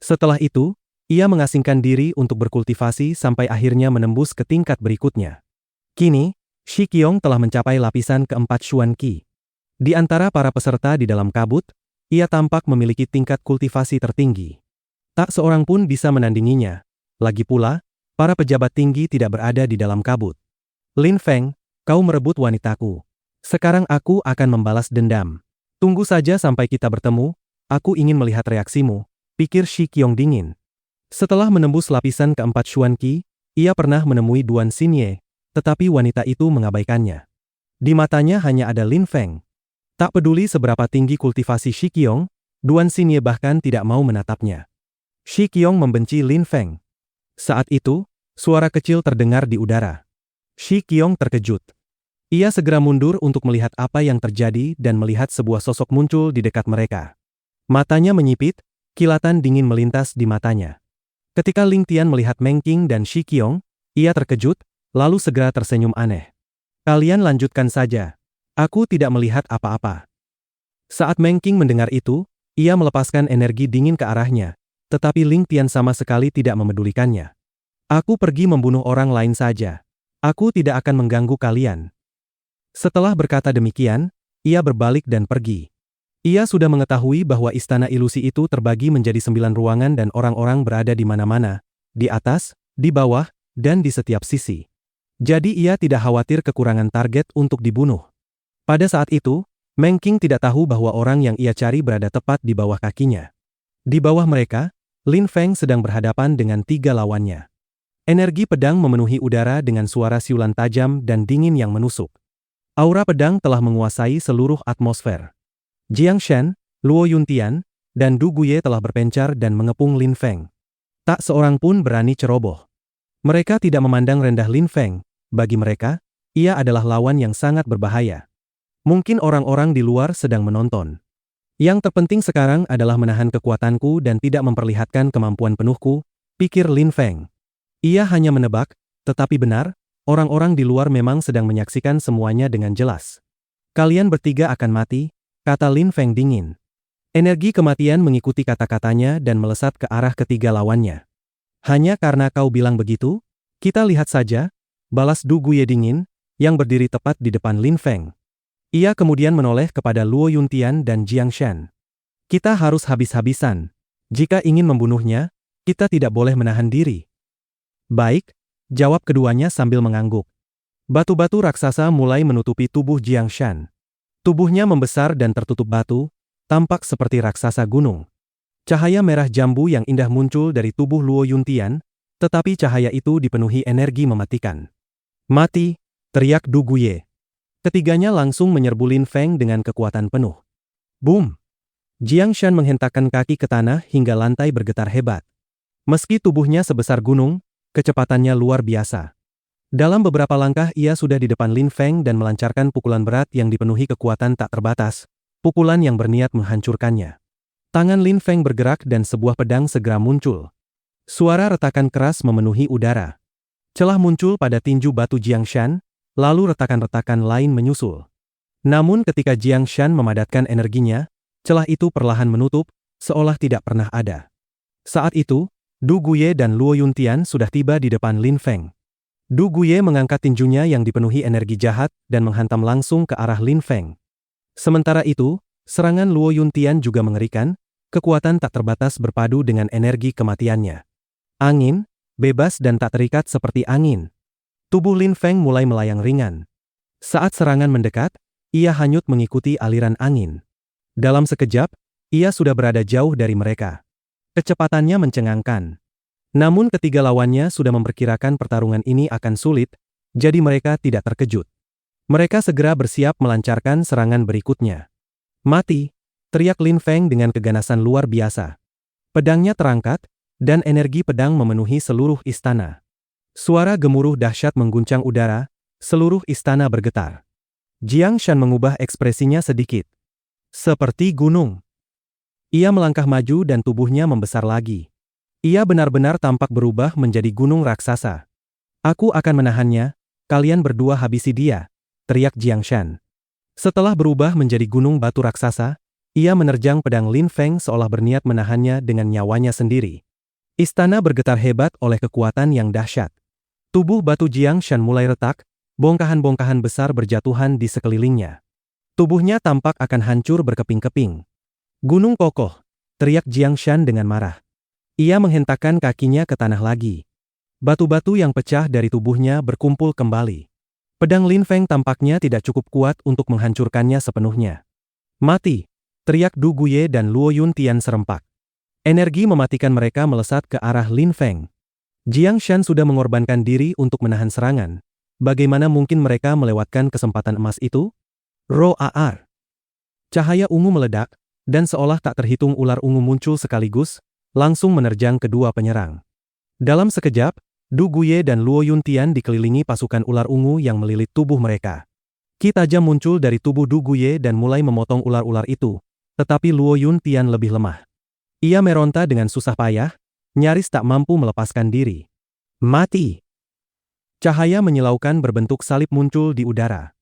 Setelah itu, ia mengasingkan diri untuk berkultivasi sampai akhirnya menembus ke tingkat berikutnya. Kini, Shi Qiong telah mencapai lapisan keempat Xuan Qi. Di antara para peserta di dalam kabut, ia tampak memiliki tingkat kultivasi tertinggi. Tak seorang pun bisa menandinginya. Lagi pula, para pejabat tinggi tidak berada di dalam kabut. Lin Feng, kau merebut wanitaku. Sekarang aku akan membalas dendam. Tunggu saja sampai kita bertemu, aku ingin melihat reaksimu, pikir Shi Qiong dingin. Setelah menembus lapisan keempat Xuan Qi, ia pernah menemui Duan Xinye, tetapi wanita itu mengabaikannya. Di matanya hanya ada Lin Feng. Tak peduli seberapa tinggi kultivasi Shi Qiong, Duan Xinye bahkan tidak mau menatapnya. Shi Qiong membenci Lin Feng. Saat itu, suara kecil terdengar di udara. Shi Qiong terkejut. Ia segera mundur untuk melihat apa yang terjadi dan melihat sebuah sosok muncul di dekat mereka. Matanya menyipit, kilatan dingin melintas di matanya. Ketika Ling Tian melihat Meng Qing dan Shi Qiong, ia terkejut, lalu segera tersenyum aneh. Kalian lanjutkan saja. Aku tidak melihat apa-apa. Saat Meng Qing mendengar itu, ia melepaskan energi dingin ke arahnya. Tetapi Ling Tian sama sekali tidak memedulikannya. Aku pergi membunuh orang lain saja. Aku tidak akan mengganggu kalian. Setelah berkata demikian, ia berbalik dan pergi. Ia sudah mengetahui bahwa istana ilusi itu terbagi menjadi 9 ruangan dan orang-orang berada di mana-mana, di atas, di bawah, dan di setiap sisi. Jadi ia tidak khawatir kekurangan target untuk dibunuh. Pada saat itu, Meng Qing tidak tahu bahwa orang yang ia cari berada tepat di bawah kakinya. Di bawah mereka, Lin Feng sedang berhadapan dengan 3 lawannya. Energi pedang memenuhi udara dengan suara siulan tajam dan dingin yang menusuk. Aura pedang telah menguasai seluruh atmosfer. Jiang Shan, Luo Yuntian, dan Du Guye telah berpencar dan mengepung Lin Feng. Tak seorang pun berani ceroboh. Mereka tidak memandang rendah Lin Feng. Bagi mereka, ia adalah lawan yang sangat berbahaya. Mungkin orang-orang di luar sedang menonton. Yang terpenting sekarang adalah menahan kekuatanku dan tidak memperlihatkan kemampuan penuhku, pikir Lin Feng. Ia hanya menebak, tetapi benar, orang-orang di luar memang sedang menyaksikan semuanya dengan jelas. Kalian bertiga akan mati, kata Lin Feng dingin. Energi kematian mengikuti kata-katanya dan melesat ke arah ketiga lawannya. Hanya karena kau bilang begitu? Kita lihat saja, balas Du Guye dingin, yang berdiri tepat di depan Lin Feng. Ia kemudian menoleh kepada Luo Yuntian dan Jiang Shan. Kita harus habis-habisan. Jika ingin membunuhnya, kita tidak boleh menahan diri. Baik, jawab keduanya sambil mengangguk. Batu-batu raksasa mulai menutupi tubuh Jiang Shan. Tubuhnya membesar dan tertutup batu, tampak seperti raksasa gunung. Cahaya merah jambu yang indah muncul dari tubuh Luo Yuntian, tetapi cahaya itu dipenuhi energi mematikan. Mati, teriak Du Guye. Ketiganya langsung menyerbu Lin Feng dengan kekuatan penuh. Boom! Jiang Shan menghentakkan kaki ke tanah hingga lantai bergetar hebat. Meski tubuhnya sebesar gunung, kecepatannya luar biasa. Dalam beberapa langkah ia sudah di depan Lin Feng dan melancarkan pukulan berat yang dipenuhi kekuatan tak terbatas, pukulan yang berniat menghancurkannya. Tangan Lin Feng bergerak dan sebuah pedang segera muncul. Suara retakan keras memenuhi udara. Celah muncul pada tinju batu Jiang Shan, lalu retakan-retakan lain menyusul. Namun ketika Jiang Shan memadatkan energinya, celah itu perlahan menutup, seolah tidak pernah ada. Saat itu, Du Guye dan Luo Yuntian sudah tiba di depan Lin Feng. Du Guye mengangkat tinjunya yang dipenuhi energi jahat dan menghantam langsung ke arah Lin Feng. Sementara itu, serangan Luo Yuntian juga mengerikan, kekuatan tak terbatas berpadu dengan energi kematiannya. Angin, bebas dan tak terikat seperti angin. Tubuh Lin Feng mulai melayang ringan. Saat serangan mendekat, ia hanyut mengikuti aliran angin. Dalam sekejap, ia sudah berada jauh dari mereka. Kecepatannya mencengangkan. Namun ketiga lawannya sudah memperkirakan pertarungan ini akan sulit, jadi mereka tidak terkejut. Mereka segera bersiap melancarkan serangan berikutnya. Mati, teriak Lin Feng dengan keganasan luar biasa. Pedangnya terangkat, dan energi pedang memenuhi seluruh istana. Suara gemuruh dahsyat mengguncang udara, seluruh istana bergetar. Jiang Shan mengubah ekspresinya sedikit. Seperti gunung. Ia melangkah maju dan tubuhnya membesar lagi. Ia benar-benar tampak berubah menjadi gunung raksasa. Aku akan menahannya, kalian berdua habisi dia, teriak Jiang Shan. Setelah berubah menjadi gunung batu raksasa, ia menerjang pedang Lin Feng seolah berniat menahannya dengan nyawanya sendiri. Istana bergetar hebat oleh kekuatan yang dahsyat. Tubuh batu Jiang Shan mulai retak, bongkahan-bongkahan besar berjatuhan di sekelilingnya. Tubuhnya tampak akan hancur berkeping-keping. Gunung kokoh, teriak Jiang Shan dengan marah. Ia menghentakkan kakinya ke tanah lagi. Batu-batu yang pecah dari tubuhnya berkumpul kembali. Pedang Lin Feng tampaknya tidak cukup kuat untuk menghancurkannya sepenuhnya. Mati, teriak Du Guye dan Luo Yuntian serempak. Energi mematikan mereka melesat ke arah Lin Feng. Jiang Shan sudah mengorbankan diri untuk menahan serangan. Bagaimana mungkin mereka melewatkan kesempatan emas itu? Roar. Cahaya ungu meledak, dan seolah tak terhitung ular ungu muncul sekaligus, langsung menerjang kedua penyerang. Dalam sekejap, Du Guye dan Luo Yuntian dikelilingi pasukan ular ungu yang melilit tubuh mereka. Ki tajam muncul dari tubuh Du Guye dan mulai memotong ular-ular itu, tetapi Luo Yuntian lebih lemah. Ia meronta dengan susah payah, nyaris tak mampu melepaskan diri. Mati! Cahaya menyilaukan berbentuk salib muncul di udara.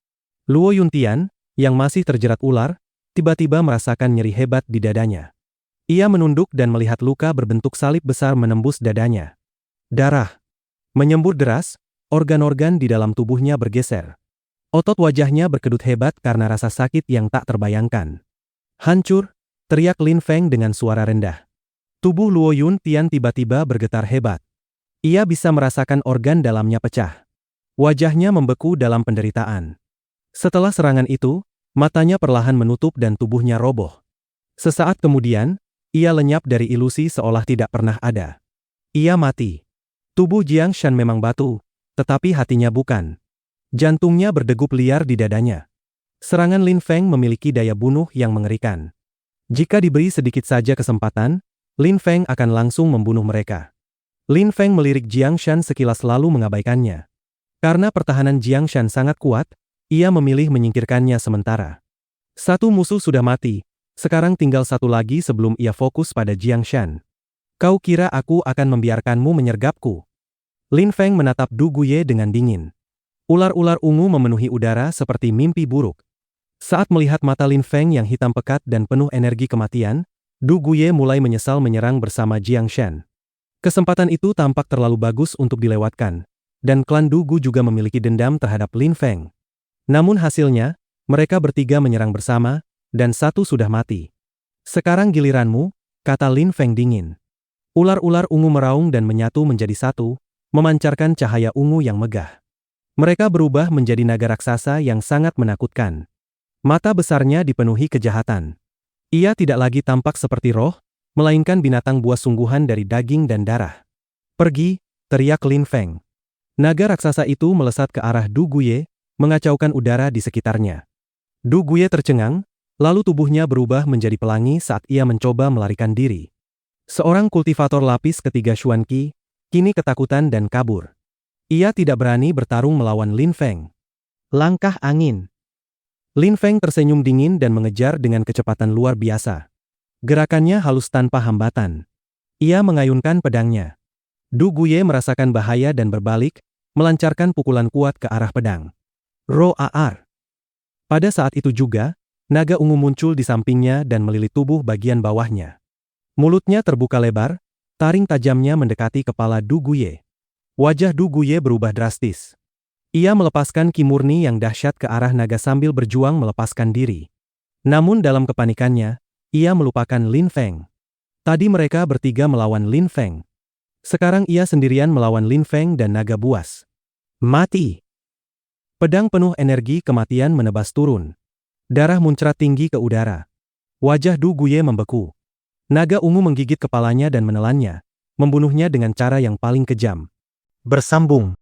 Luo Yuntian, yang masih terjerat ular, tiba-tiba merasakan nyeri hebat di dadanya. Ia menunduk dan melihat luka berbentuk salib besar menembus dadanya. Darah menyembur deras, organ-organ di dalam tubuhnya bergeser. Otot wajahnya berkedut hebat karena rasa sakit yang tak terbayangkan. Hancur, teriak Lin Feng dengan suara rendah. Tubuh Luo Yuntian tiba-tiba bergetar hebat. Ia bisa merasakan organ dalamnya pecah. Wajahnya membeku dalam penderitaan. Setelah serangan itu, matanya perlahan menutup dan tubuhnya roboh. Sesaat kemudian, ia lenyap dari ilusi seolah tidak pernah ada. Ia mati. Tubuh Jiang Shan memang batu, tetapi hatinya bukan. Jantungnya berdegup liar di dadanya. Serangan Lin Feng memiliki daya bunuh yang mengerikan. Jika diberi sedikit saja kesempatan, Lin Feng akan langsung membunuh mereka. Lin Feng melirik Jiang Shan sekilas lalu mengabaikannya. Karena pertahanan Jiang Shan sangat kuat, ia memilih menyingkirkannya sementara. Satu musuh sudah mati, sekarang tinggal satu lagi sebelum ia fokus pada Jiang Shan. Kau kira aku akan membiarkanmu menyergapku? Lin Feng menatap Du Guye dengan dingin. Ular-ular ungu memenuhi udara seperti mimpi buruk. Saat melihat mata Lin Feng yang hitam pekat dan penuh energi kematian, Du Guye mulai menyesal menyerang bersama Jiang Shan. Kesempatan itu tampak terlalu bagus untuk dilewatkan, dan klan Du Gu juga memiliki dendam terhadap Lin Feng. Namun hasilnya, mereka bertiga menyerang bersama, dan satu sudah mati. Sekarang giliranmu, kata Lin Feng dingin. Ular-ular ungu meraung dan menyatu menjadi satu, memancarkan cahaya ungu yang megah. Mereka berubah menjadi naga raksasa yang sangat menakutkan. Mata besarnya dipenuhi kejahatan. Ia tidak lagi tampak seperti roh, melainkan binatang buas sungguhan dari daging dan darah. Pergi, teriak Lin Feng. Naga raksasa itu melesat ke arah Du Guye, mengacaukan udara di sekitarnya. Du Guye tercengang, lalu tubuhnya berubah menjadi pelangi saat ia mencoba melarikan diri. Seorang kultivator lapis ketiga Xuan Qi, kini ketakutan dan kabur. Ia tidak berani bertarung melawan Lin Feng. Langkah angin. Lin Feng tersenyum dingin dan mengejar dengan kecepatan luar biasa. Gerakannya halus tanpa hambatan. Ia mengayunkan pedangnya. Du Guye merasakan bahaya dan berbalik, melancarkan pukulan kuat ke arah pedang. Roar. Pada saat itu juga, naga ungu muncul di sampingnya dan melilit tubuh bagian bawahnya. Mulutnya terbuka lebar, taring tajamnya mendekati kepala Du Guye. Wajah Du Guye berubah drastis. Ia melepaskan ki murni yang dahsyat ke arah naga sambil berjuang melepaskan diri. Namun dalam kepanikannya, ia melupakan Lin Feng. Tadi mereka bertiga melawan Lin Feng. Sekarang ia sendirian melawan Lin Feng dan naga buas. Mati! Pedang penuh energi kematian menebas turun. Darah muncrat tinggi ke udara. Wajah Du Guye membeku. Naga ungu menggigit kepalanya dan menelannya, membunuhnya dengan cara yang paling kejam. Bersambung.